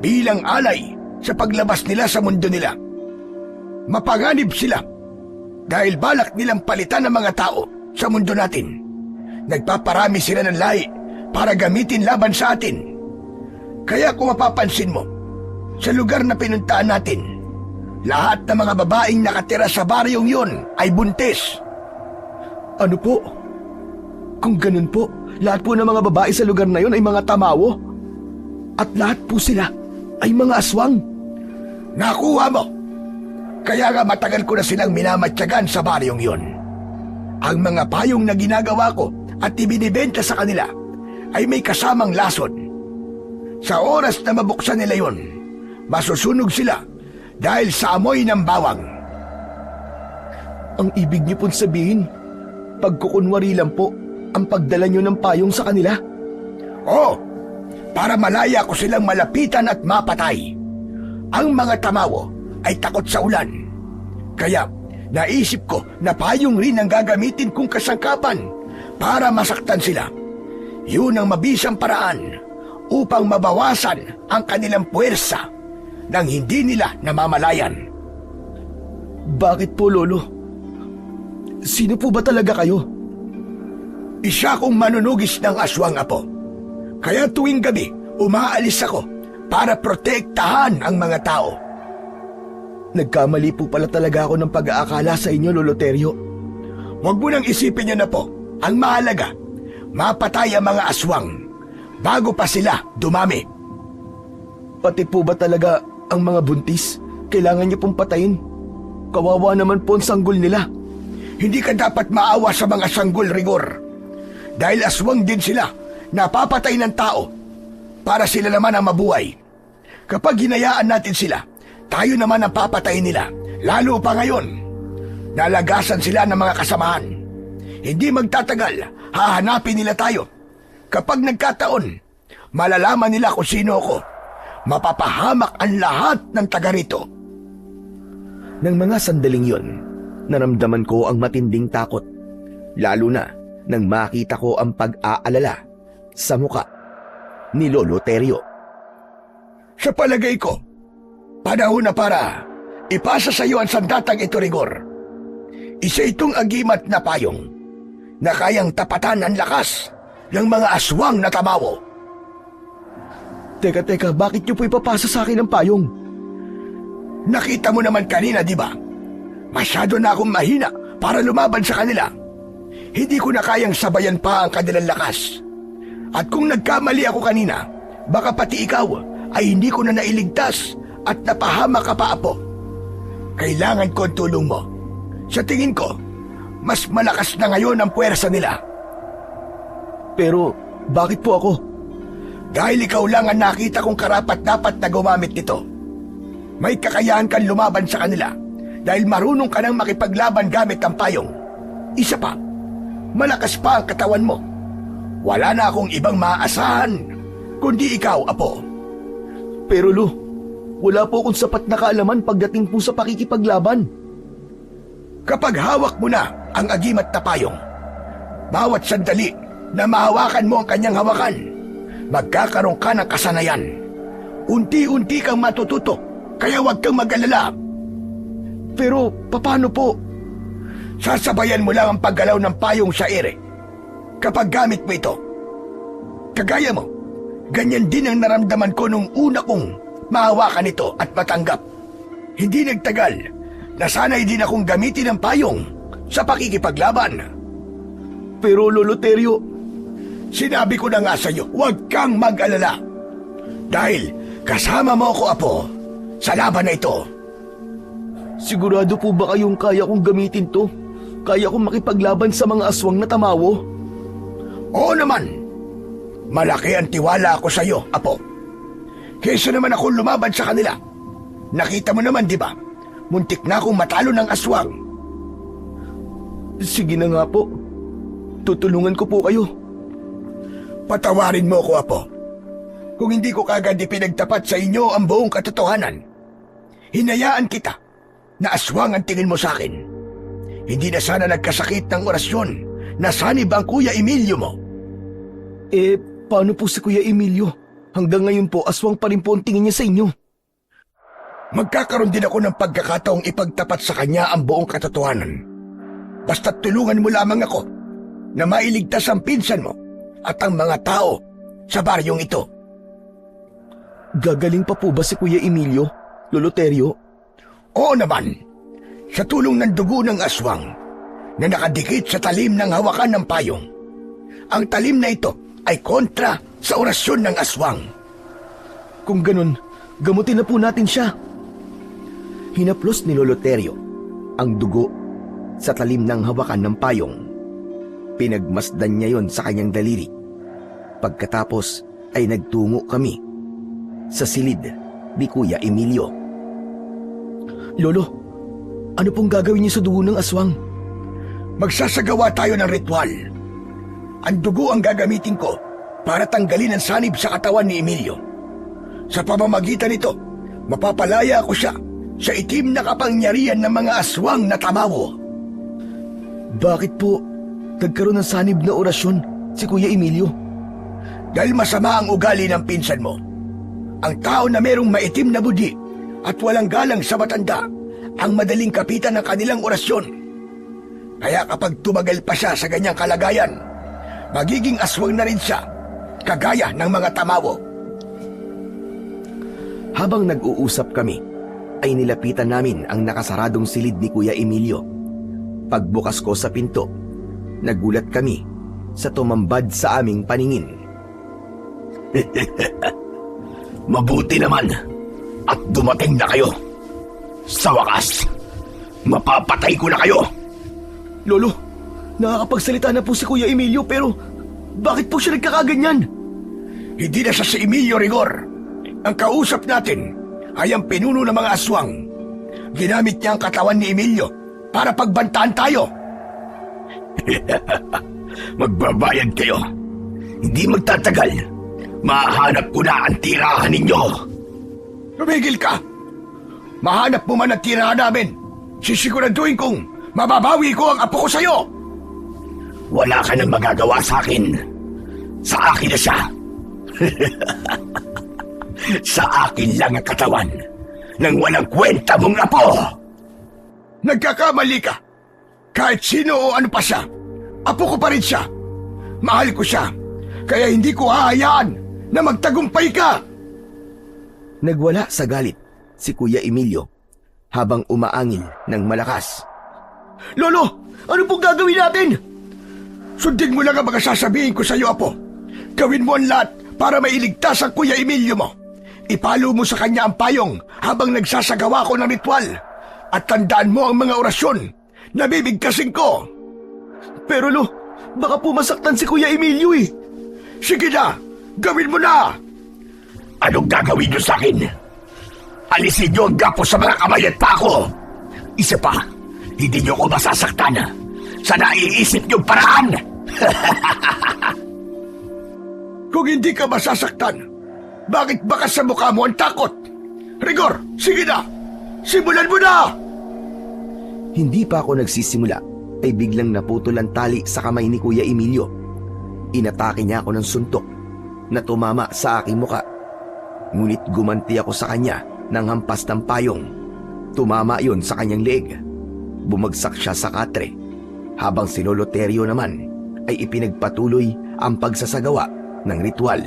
bilang alay sa paglabas nila sa mundo nila. Mapanganib sila dahil balak nilang palitan ng mga tao sa mundo natin. Nagpaparami sila ng lahi para gamitin laban sa atin. Kaya kung mapapansin mo, sa lugar na pinuntaan natin, lahat ng mga babaeng nakatira sa baryong yon ay buntis. Ano po? Kung ganun po, lahat po ng mga babae sa lugar na yon ay mga tamawo? At lahat po sila ay mga aswang? Nakuha mo! Kaya nga matagal ko na silang minamatyagan sa baryong yon. Ang mga payong na ginagawa ko at ibinibenta sa kanila ay may kasamang lason. Sa oras na mabuksan nila yon, masusunog sila dahil sa amoy ng bawang. Ang ibig niyo pong sabihin, pagkukunwari lang po ang pagdala niyo ng payong sa kanila? Oo, para malaya ko silang malapitan at mapatay. Ang mga tamawo ay takot sa ulan. Kaya naisip ko na payong rin ang gagamitin kong kasangkapan para masaktan sila. Yun ang mabisang paraan upang mabawasan ang kanilang puwersa nang hindi nila namamalayan. Bakit po, Lolo? Sino po ba talaga kayo? Isa kong manunugis ng aswang, Apo. Kaya tuwing gabi, umaalis ako para protektahan ang mga tao. Nagkamali po pala talaga ako ng pag-aakala sa inyo, Lolo Terio. Huwag mo nang isipin niyo na po. Ang mahalaga, mapatay ang mga aswang bago pa sila dumami. Pati po ba talaga ang mga buntis? Kailangan niyo pong patayin? Kawawa naman po ang sanggol nila. Hindi ka dapat maawa sa mga sanggol, Rigor. Dahil aswang din sila, napapatay ng tao para sila naman ang mabuhay. Kapag hinayaan natin sila, tayo naman ang papatayin nila. Lalo pa ngayon, nalagasan sila ng mga kasamahan. Hindi magtatagal, hahanapin nila tayo. Kapag nagkataon, malalaman nila kung sino ako. Mapapahamak ang lahat ng taga rito. Nang mga sandaling yon, naramdaman ko ang matinding takot. Lalo na nang makita ko ang pag-aalala sa muka ni Lolo Terio. Sa palagay ko, panahon na para ipasa sa iyo ang sandatang ito, Rigor. Isa itong agimat na payong na kayang tapatan ang lakas ng mga aswang na tamawo. Teka, bakit niyo po ipapasa sa akin ang payong? Nakita mo naman kanina, di ba? Masyado na akong mahina para lumaban sa kanila. Hindi ko na kayang sabayan pa ang kanilang lakas. At kung nagkamali ako kanina, baka pati ikaw ay hindi ko na nailigtas at napahama ka pa, Apo. Kailangan ko ang tulong mo. Sa tingin ko, mas malakas na ngayon ang puwersa nila. Pero bakit po ako? Dahil ikaw lang ang nakita kong karapat-dapat na gumamit nito. May kakayahan kang lumaban sa kanila dahil marunong ka nang makipaglaban gamit ang payong. Isa pa, malakas pa ang katawan mo. Wala na akong ibang maaasahan kundi ikaw, Apo. Pero Lo, wala po akong sapat na kaalaman pagdating po sa pakikipaglaban. Kapag hawak mo na ang agimat na payong, bawat sandali na mahawakan mo ang kanyang hawakan, magkakaroon ka ng kasanayan. Unti-unti kang matututo, kaya huwag kang mag-alala. Pero paano po? Sasabayan mo lang ang paggalaw ng payong sa ere. Kapag gamit mo ito, kagaya mo, ganyan din ang naramdaman ko nung una kong mahawakan ito at matanggap. Hindi nagtagal, nasanay din akong gamitin ang payong sa pakikipaglaban. Pero Lolo Terio, Sinabi ko na nga sa iyo, huwag kang mag-alala. Dahil kasama mo ako, Apo, sa laban na ito. sigurado po ba kayong kaya kong gamitin to? Kaya kong makipaglaban sa mga aswang na tamawo? Oo naman. Malaki ang tiwala ko sa iyo, Apo. Kaysa naman ako lumaban sa kanila. Nakita mo naman, di ba? Muntik na akong matalo ng aswang. Sige na nga po. Tutulungan ko po kayo. Patawarin mo ko, Apo. Kung hindi ko kagad ipinagtapat sa inyo ang buong katotohanan, hinayaan kita na aswang ang tingin mo sa akin. Hindi na sana nagkasakit ng orasyon na sanib ang Kuya Emilio mo. Paano po si Kuya Emilio? Hanggang ngayon po, aswang pa rin po ang tingin niya sa inyo. Magkakaroon din ako ng pagkakataong ipagtapat sa kanya ang buong katotohanan. Basta't tulungan mo lamang ako na mailigtas ang pinsan mo at ang mga tao sa baryong ito. Gagaling pa po ba si Kuya Emilio, Lolo Terio? Oo naman, sa tulong ng dugo ng aswang na nakadikit sa talim ng hawakan ng payong. Ang talim na ito ay kontra sa orasyon ng aswang. Kung ganun, gamutin na po natin siya. Hinaplos ni Lolo Terio ang dugo sa talim ng hawakan ng payong. Pinagmasdan niya yon sa kanyang daliri. Pagkatapos ay nagtungo kami sa silid ni Kuya Emilio. Lolo, ano pong gagawin niyo sa dugo ng aswang? Magsasagawa tayo ng ritual. Ang dugo ang gagamitin ko para tanggalin ang sanib sa katawan ni Emilio. Sa pamamagitan nito, mapapalaya ko siya sa itim na kapangyarihan ng mga aswang na tamawo. Bakit po nagkaroon ng sanib na orasyon si Kuya Emilio? Dahil masama ang ugali ng pinsan mo. Ang tao na merong maitim na budi at walang galang sa matanda ang madaling kapitan ng kanilang orasyon. Kaya kapag tumagal pa siya sa ganyang kalagayan, magiging aswang na rin siya, kagaya ng mga tamawo. Habang nag-uusap kami, ay nilapitan namin ang nakasaradong silid ni Kuya Emilio. Pagbukas ko sa pinto, nagulat kami sa tumambad sa aming paningin. Mabuti naman at dumating na kayo. Sa wakas, mapapatay ko na kayo. Lolo, nakakapagsalita na po si Kuya Emilio pero bakit po siya nagkakaganyan? Hindi na siya si Emilio Rigor. Ang kausap natin ay ang pinuno ng mga aswang. Ginamit niya ang katawan ni Emilio para pagbantaan tayo. Magbabayad kayo. Hindi magtatagal. Mahanap ko na ang tirahan ninyo. Tumigil ka! Mahanap mo man ang tirahan namin. Sisiguraduhin kong mababawi ko ang apo ko sa'yo. Wala ka nang magagawa sa akin. Sa akin na siya. Sa akin lang ang katawan ng walang kwenta mong apo. Nagkakamali ka. Kahit sino o ano pa siya, apo ko pa rin siya. Mahal ko siya, kaya hindi ko hahayaan na magtagumpay ka. Nagwala sa galit si Kuya Emilio habang umaangil ng malakas. Lolo, ano pong gagawin natin? Sundin mo lang ang mga sasabihin ko sa iyo, Apo. Gawin mo ang lahat para mailigtas ang Kuya Emilio mo. Ipalo mo sa kanya ang payong habang nagsasagawa ko ng ritual. At tandaan mo ang mga orasyon na bibigkasin ko. Pero Lo, baka po masaktan si Kuya Emilio eh. Sige na, gawin mo na! Anong gagawin niyo sa akin? Alisin niyo ang gapo sa mga kamay at pako. Isa pa, hindi niyo ko masasaktan sa naiisip niyong paraan. Kung hindi ka masasaktan, bakit bakas sa mukha mo ang takot? Rigor, sige na! Simulan mo na! Hindi pa ako nagsisimula ay biglang naputol ang tali sa kamay ni Kuya Emilio. Inatake niya ako ng suntok na tumama sa aking muka. Ngunit gumanti ako sa kanya ng hampas ng payong. Tumama yon sa kanyang leeg. Bumagsak siya sa katre, habang si Lolo Terio naman ay ipinagpatuloy ang pagsasagawa ng ritual.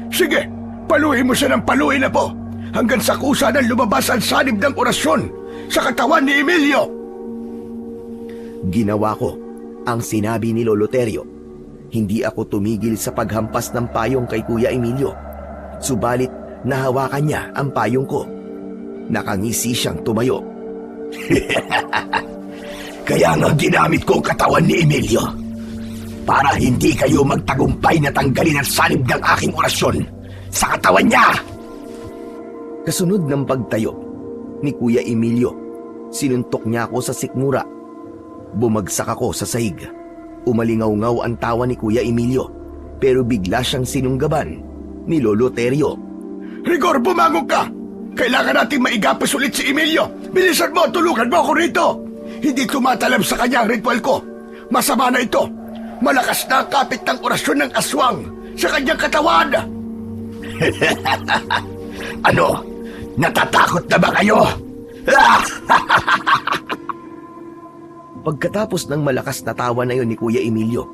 Sige, paluhin mo siya ng paluhin na po hanggang sa kusa ng lumabas ang sanib ng orasyon sa katawan ni Emilio. Ginawa ko ang sinabi ni Lolo Terio. Hindi ako tumigil sa paghampas ng payong kay Kuya Emilio. Subalit nahawakan niya ang payong ko. Nakangisi siyang tumayo. Kaya nga ginamit ko ang katawan ni Emilio para hindi kayo magtagumpay na tanggalin ang sanib ng aking orasyon sa katawan niya. Kasunod ng pagtayo ni Kuya Emilio, sinuntok niya ako sa sikmura. Bumagsak ako sa sahig. Umalingaw-ngaw ang tawa ni Kuya Emilio, pero bigla siyang sinunggaban ni Lolo Terio. Rigor, bumangon ka! Kailangan nating maigapos ulit si Emilio. Bilisan mo, tulungan mo ako rito. Hindi tumatalab sa kanya ang ritual ko. Masama na ito. Malakas na ang kapit ng orasyon ng aswang sa kanyang katawan. Ano? Natatakot na ba kayo? Pagkatapos ng malakas na tawa na yon ni Kuya Emilio,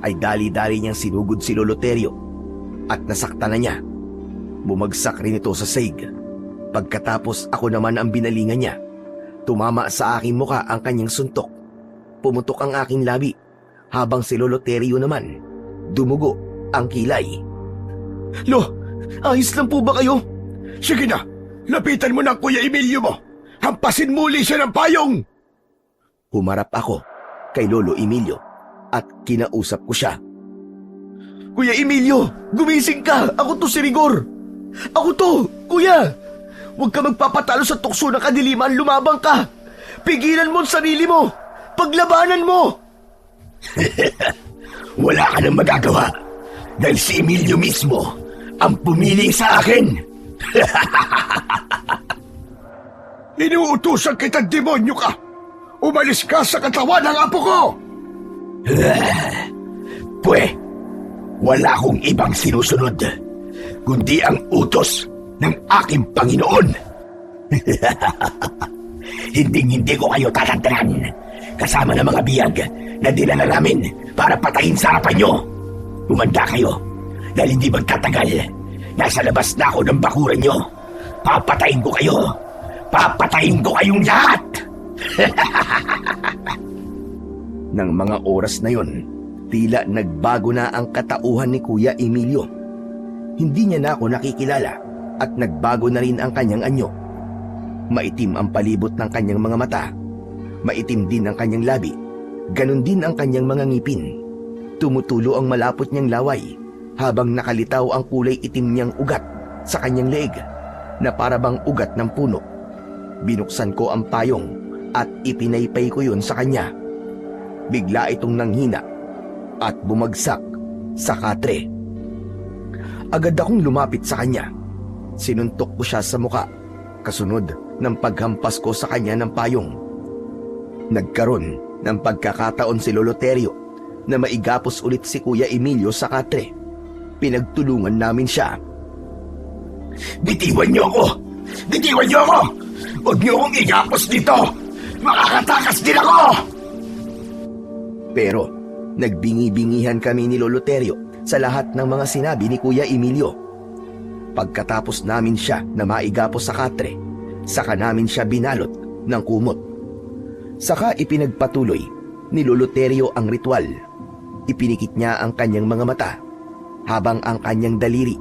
ay dali-dali niyang sinugod si Lolo Terio at nasakta na niya. Bumagsak rin ito sa sahig. Pagkatapos ako naman ang binalingan niya. Tumama sa aking muka ang kanyang suntok. Pumutok ang aking labi, habang si Lolo Terio naman, dumugo ang kilay. Lo, ayos lang po ba kayo? Sige na, lapitan mo ng Kuya Emilio mo. Hampasin muli siya ng payong. Humarap ako kay Lolo Emilio at kinausap ko siya. Kuya Emilio, gumising ka! Ako to si Rigor! Ako to, kuya! Huwag ka magpapatalo sa tukso ng kadiliman, lumabang ka! Pigilan mo ang sarili mo! Paglabanan mo! Wala ka nang magagawa dahil si Emilio mismo ang pumili sa akin. Inuutusan kita, demonyo ka! Umalis ka sa katawan ng apo ko! Wala akong ibang sinusunod kundi ang utos ng aking Panginoon. Hindi ko kayo tatantanan kasama ng mga biyag na dinala namin para patayin sa harapan nyo. Umanda kayo dahil hindi magtatagal. Nasa labas na ako ng bakuran nyo. Papatayin ko kayo. Papatayin ko kayong lahat. Nang mga oras na yon, tila nagbago na ang katauhan ni Kuya Emilio. Hindi niya na ako nakikilala at nagbago na rin ang kanyang anyo. Maitim ang palibot ng kanyang mga mata. Maitim din ang kanyang labi. Ganon din ang kanyang mga ngipin. Tumutulo ang malapot niyang laway habang nakalitaw ang kulay itim niyang ugat sa kanyang leeg na parabang ugat ng puno. Binuksan ko ang payong at ipinaypay ko yun sa kanya. Bigla itong nanghina at bumagsak sa katre. Agad akong lumapit sa kanya. Sinuntok ko siya sa muka, kasunod ng paghampas ko sa kanya ng payong. Nagkaroon ng pagkakataon si Lolo Terio na maigapos ulit si Kuya Emilio sa katre. Pinagtulungan namin siya. Bitiwan niyo ako! Bitiwan niyo ako! Huwag niyo akong igapos dito! Makakatakas din ako! Pero nagbingi-bingihan kami ni Lolo Terio sa lahat ng mga sinabi ni Kuya Emilio. Pagkatapos namin siya na maigapos sa katre, saka namin siya binalot ng kumot. Saka ipinagpatuloy ni Lolo Terio ang ritual. Ipinikit niya ang kanyang mga mata, habang ang kanyang daliri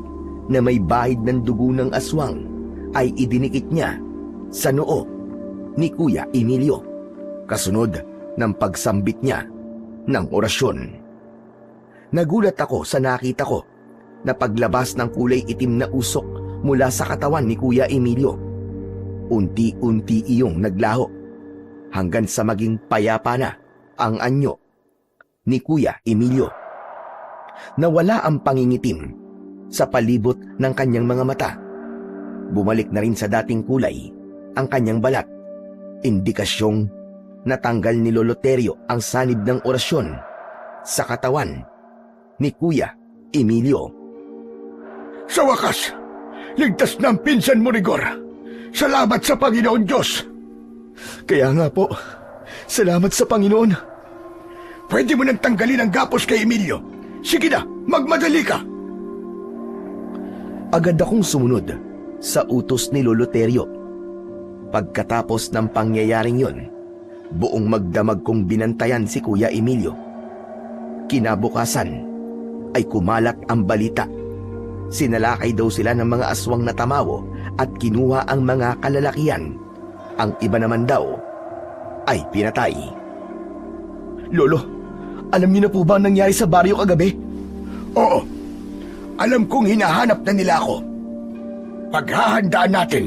na may bahid ng dugo ng aswang ay idinikit niya sa noo ni Kuya Emilio, kasunod ng pagsambit niya ng orasyon. Nagulat ako sa nakita ko na paglabas ng kulay itim na usok mula sa katawan ni Kuya Emilio. Unti-unti iyong naglaho hanggang sa maging payapa na ang anyo ni Kuya Emilio. Nawala ang pangingitim sa palibot ng kanyang mga mata. Bumalik na rin sa dating kulay ang kanyang balat. Indikasyong natanggal ni Lolo Terio ang sanib ng orasyon sa katawan ni Kuya Emilio. Sa wakas, ligtas na ang pinsan mo, Rigor. Salamat sa Panginoon Diyos. Kaya nga po, salamat sa Panginoon. Pwede mo nang tanggalin ang gapos kay Emilio. Sige na, magmadali ka. Agad akong sumunod sa utos ni Lolo Terio. Pagkatapos ng pangyayaring yun, buong magdamag kong binantayan si Kuya Emilio. Kinabukasan ay kumalat ang balita. Sinalakay daw sila ng mga aswang na tamawo at kinuha ang mga kalalakihan. Ang iba naman daw ay pinatay. Lolo, alam niyo na po ba ang nangyari sa baryo kagabi? Oo, alam kong hinahanap na nila ako. Paghahandaan natin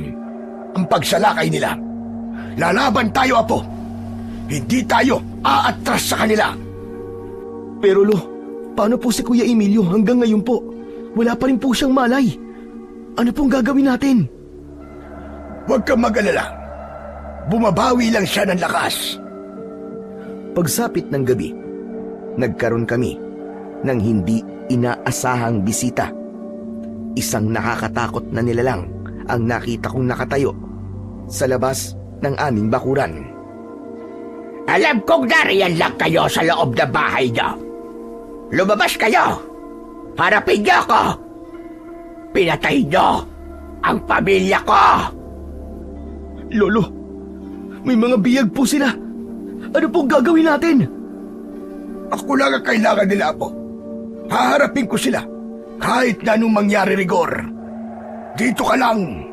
ang pagsalakay nila. Lalaban tayo, Apo. Hindi tayo aatras sa kanila. Pero Lo, paano po si Kuya Emilio hanggang ngayon po? Wala pa rin po siyang malay. Ano pong gagawin natin? Huwag kang mag-alala. Bumabawi lang siya ng lakas. Pagsapit ng gabi, nagkaroon kami ng hindi inaasahang bisita. Isang nakakatakot na nilalang ang nakita kong nakatayo sa labas ng aming bakuran. Alam kong nariyan lang kayo sa loob ng bahay niyo. Lumabas kayo! Harapin niyo ako! Pinatay niyo ang pamilya ko! Lolo, may mga biyag po sila. Ano pong gagawin natin? Ako lang ang kailangan nila, Apo. Haharapin ko sila kahit na anong mangyari, Rigor. Dito ka lang.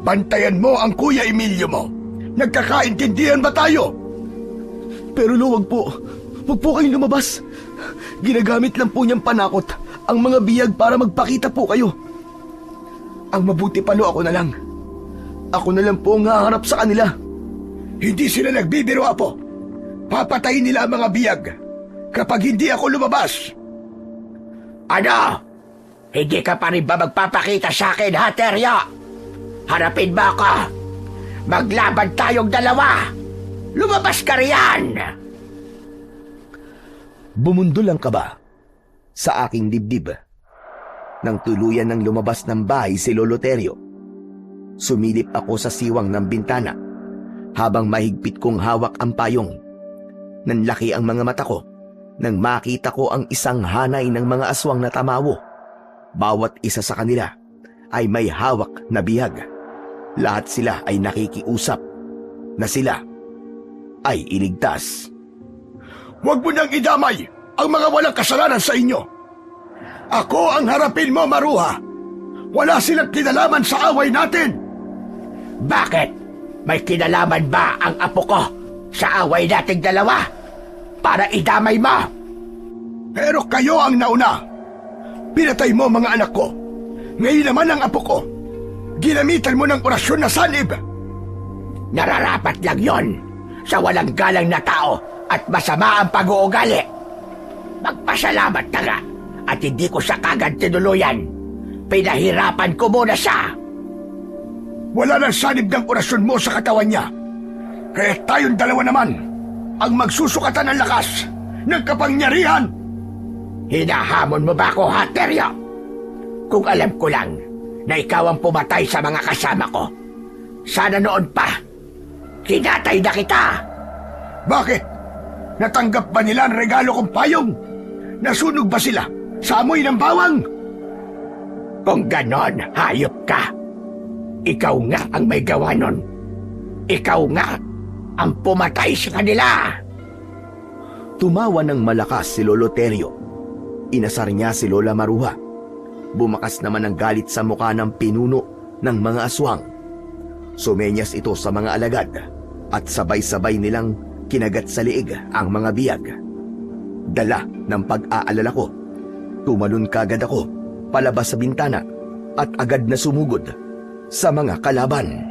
Bantayan mo ang Kuya Emilio mo. Nagkakaintindihan ba tayo? Pero Lo, wag po. Wag po kayong lumabas. Ginagamit lang po niyang panakot ang mga biyag para magpakita po kayo. Ang mabuti pa Lo, ako na lang. Ako na lang po ang haharap sa kanila. Hindi sila nagbibiro, Apo. Papatayin nila ang mga biyag kapag hindi ako lumabas. Ano? Hindi ka pa rin ba magpapakita sa akin, ha, Teryo? Harapin mo ako. Maglaban tayong dalawa. Lumabas ka riyan! Bumundol ang kaba sa aking dibdib. Nang tuluyan ng lumabas ng bahay si Lolo Terio, sumilip ako sa siwang ng bintana habang mahigpit kong hawak ang payong. Nanlaki ang mga mata ko nang makita ko ang isang hanay ng mga aswang na tamawo. Bawat isa sa kanila ay may hawak na bihag. Lahat sila ay nakikiusap na sila ay iligtas. Huwag mo nang idamay ang mga walang kasalanan sa inyo. Ako ang harapin mo, Maruha. Wala silang kinalaman sa away natin. Bakit? May kinalaman ba ang apo ko sa away nating dalawa? Para idamay mo? Pero kayo ang nauna. Pinatay mo mga anak ko. Ngayon naman ang apo ko. Ginamitan mo ng orasyon na sanib. Nararapat lang yon sa walang galang na tao at masama ang pag-uugali. Magpasalamat na nga at hindi ko siya kagad tinuluyan. Pinahirapan ko muna siya. Wala nang sanib ng orasyon mo sa katawan niya. Kaya tayong dalawa naman ang magsusukatan ng lakas ng kapangyarihan. Hinahamon mo ba ako, ha, Teryo? Kung alam ko lang na ikaw ang pumatay sa mga kasama ko, sana noon pa, kinatay na kita. Bakit? Natanggap ba nila ang regalo kong payong? Nasunog ba sila sa amoy ng bawang? Kung ganon, hayop ka. Ikaw nga ang may gawa nun. Ikaw nga ang pumatay sa kanila. Tumawa ng malakas si Lolo Terio. Inasar niya si Lola Maruha. Bumakas naman ang galit sa mukha ng pinuno ng mga aswang. Sumenyas ito sa mga alagad at sabay-sabay nilang kinagat sa liig ang mga biyag. Dala ng pag-aalala ko, tumalon kagad ako palabas sa bintana at agad na sumugod sa mga kalaban.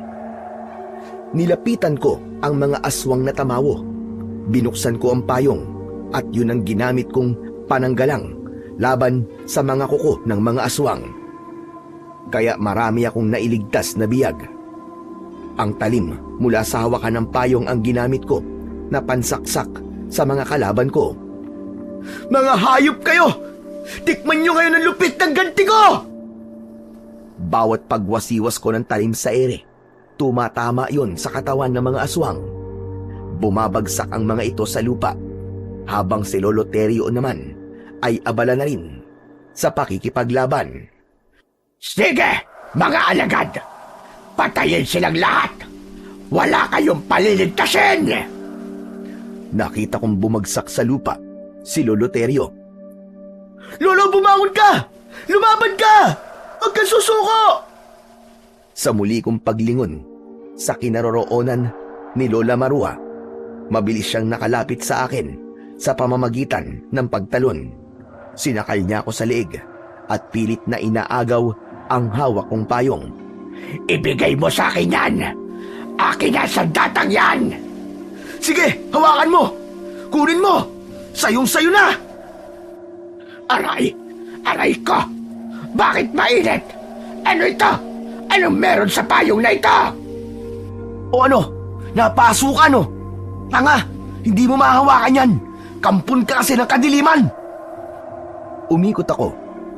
Nilapitan ko ang mga aswang na tamawo. Binuksan ko ang payong at yun ang ginamit kong pananggalang laban sa mga kuko ng mga aswang. Kaya marami akong nailigtas na biyag. Ang talim mula sa hawakan ng payong ang ginamit ko na pansaksak sa mga kalaban ko. Mga hayop kayo! Tikman nyo ngayon ang lupit ng ganti ko! Bawat pagwasiwas ko ng talim sa ere, tumatama yon sa katawan ng mga aswang. Bumabagsak ang mga ito sa lupa, habang si Lolo Terio naman ay abala na rin sa pakikipaglaban. Sige, mga alagad! Patayin silang lahat! Wala kayong paliligtasin! Nakita kong bumagsak sa lupa si Lolo Terio. Lolo, bumangon ka! Lumaban ka! Huwag kang susuko! Sa muli kong paglingon sa kinaroroonan ni Lola Marua, mabilis siyang nakalapit sa akin sa pamamagitan ng pagtalon. Sinakal niya ako sa leeg at pilit na inaagaw ang hawak kong payong. Ibigay mo sa akin yan! Akin na sandatang yan! Sige, hawakan mo! Kunin mo! Sayong-sayo na! Aray! Aray ko! Bakit mainit? Ano ito? Anong meron sa payong na ito? O ano? Napaso ka, no? Tanga! Hindi mo mahawakan yan! Kampun ka kasi ng kadiliman! Umikot ako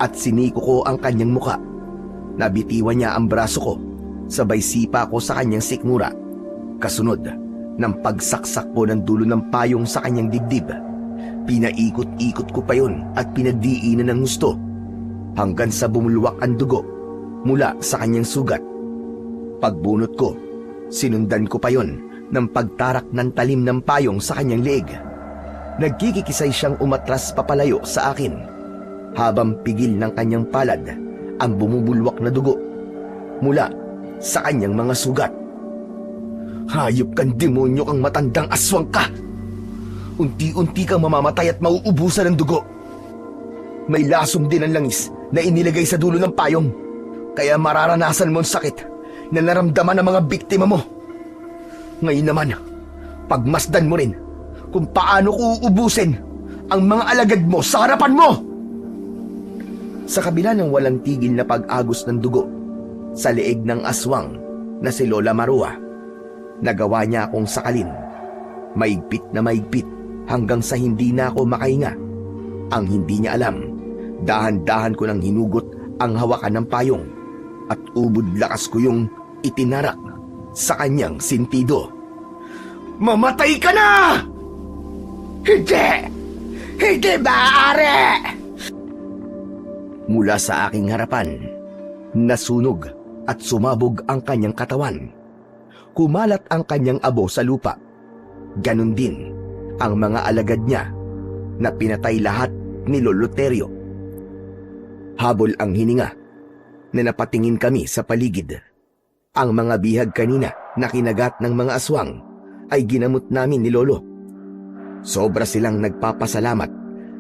at siniko ko ang kanyang muka. Nabitiwan niya ang braso ko, sabay sipa ko sa kanyang sikmura. Kasunod ng pagsaksak ko ng dulo ng payong sa kanyang dibdib. Pinaikot-ikot ko pa yun at pinagdiinan ng gusto hanggang sa bumulwak ang dugo mula sa kanyang sugat. Pagbunot ko, sinundan ko pa yon ng pagtarak ng talim ng payong sa kanyang leeg. Nagkikikisay siyang umatras papalayo sa akin habang pigil ng kanyang palad ang bumubulwak na dugo mula sa kanyang mga sugat. Hayop kang demonyo kang matandang aswang ka! Unti-unti kang mamamatay at mauubusan ng dugo. May lasom din ang langis na inilagay sa dulo ng payong, kaya mararanasan mo ang sakit na naramdaman ng mga biktima mo. Ngayon naman, pagmasdan mo rin kung paano ko uubusin ang mga alagad mo sa harapan mo! Sa kabila ng walang tigil na pag-agos ng dugo sa leeg ng aswang na si Lola Marua, nagawa niya akong sakalin. Maigpit na maigpit hanggang sa hindi na ako makahinga. Ang hindi niya alam, dahan-dahan ko nang hinugot ang hawakan ng payong at ubod lakas ko yung itinarak sa kanyang sintido. Mamatay ka na! Hindi! Hindi maaari! Mula sa aking harapan, nasunog at sumabog ang kanyang katawan. Kumalat ang kanyang abo sa lupa. Ganon din ang mga alagad niya na pinatay lahat ni Lolo Terio. Habol ang hininga na napatingin kami sa paligid. Ang mga bihag kanina na kinagat ng mga aswang ay ginamot namin ni Lolo. Sobra silang nagpapasalamat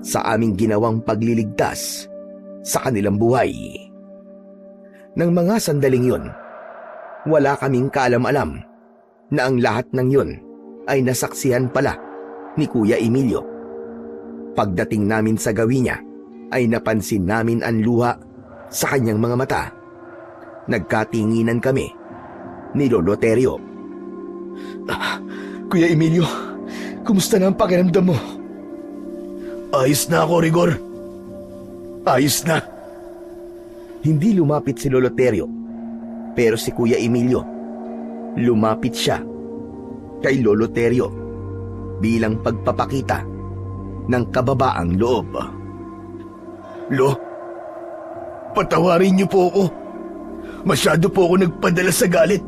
sa aming ginawang pagliligtas sa kanilang buhay. Nang mga sandaling yun, wala kaming kaalam-alam na ang lahat ng yun ay nasaksihan pala ni Kuya Emilio. Pagdating namin sa gawi niya, ay napansin namin ang luha sa kanyang mga mata. Nagkatinginan kami ni Lolo Terio. Kuya Emilio, kumusta na ang pakiramdam mo? Ayos na ako, Rigor. Ayos na. Hindi lumapit si Lolo Terio, pero si Kuya Emilio, lumapit siya kay Lolo Terio bilang pagpapakita ng kababaang loob. Lo, patawarin niyo po ako. Masyado po ako nagpadala sa galit.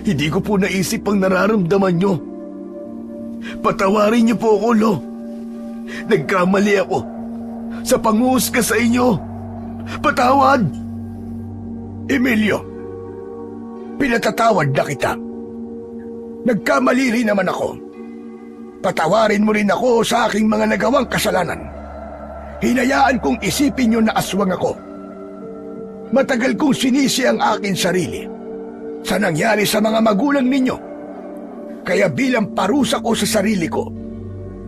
Hindi ko po naisip ang nararamdaman niyo. Patawarin niyo po ako, Lo. Nagkamali ako sa panguhusga sa inyo. Patawad! Emilio, pinatatawad na kita. Nagkamali rin naman ako. Patawarin mo rin ako sa aking mga nagawang kasalanan. Hinayaan kong isipin niyo na aswang ako. Matagal kong sinisi ang aking sarili sa nangyari sa mga magulang ninyo. Kaya bilang parusa ko sa sarili ko,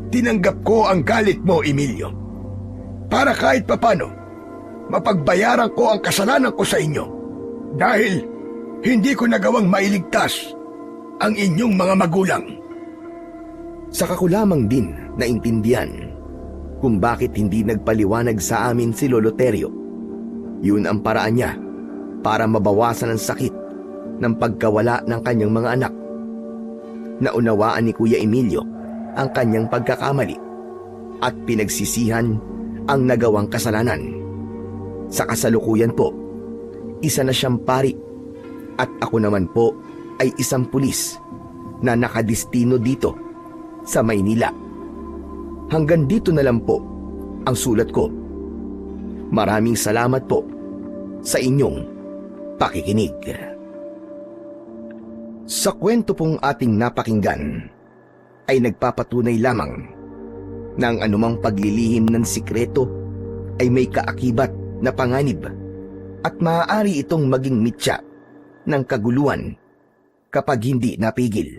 tinanggap ko ang galit mo, Emilio. Para kahit papano, mapagbayaran ko ang kasalanan ko sa inyo. Dahil hindi ko nagawang mailigtas ang inyong mga magulang. Saka ko lamang din naintindihan kung bakit hindi nagpaliwanag sa amin si Lolo Terio. Yun ang paraan niya para mabawasan ang sakit ng pagkawala ng kanyang mga anak. Naunawaan ni Kuya Emilio ang kanyang pagkakamali at pinagsisihan ang nagawang kasalanan. Sa kasalukuyan po, isa na siyang pari At ako naman po ay isang pulis na nakadistino dito sa Maynila. Hanggang dito na lang po ang sulat ko. Maraming salamat po sa inyong pakikinig. Sa kwento pong ating napakinggan ay nagpapatunay lamang na ang anumang paglilihim ng sikreto ay may kaakibat na panganib at maaari itong maging mitya ng kaguluhan kapag hindi napigil.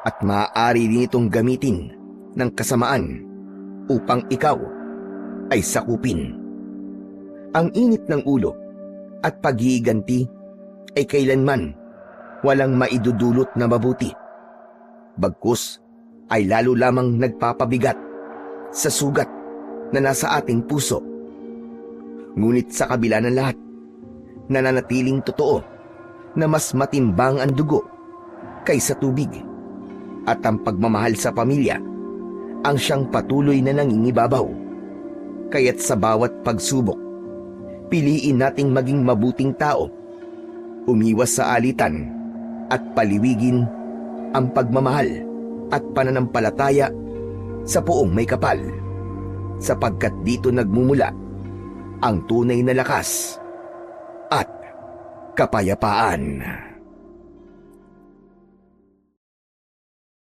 At maaari din itong gamitin ng kasamaan upang ikaw ay sakupin. Ang init ng ulo at pag-iiganti ay kailanman walang maidudulot na mabuti. Bagkus ay lalo lamang nagpapabigat sa sugat na nasa ating puso. Ngunit sa kabila ng lahat, nananatiling totoo na mas matimbang ang dugo kaysa tubig. At ang pagmamahal sa pamilya ang siyang patuloy na nangingibabaw. Kaya't sa bawat pagsubok, piliin nating maging mabuting tao, umiwas sa alitan at paliwigin ang pagmamahal at pananampalataya sa puong may kapal, sapagkat dito nagmumula ang tunay na lakas at kapayapaan.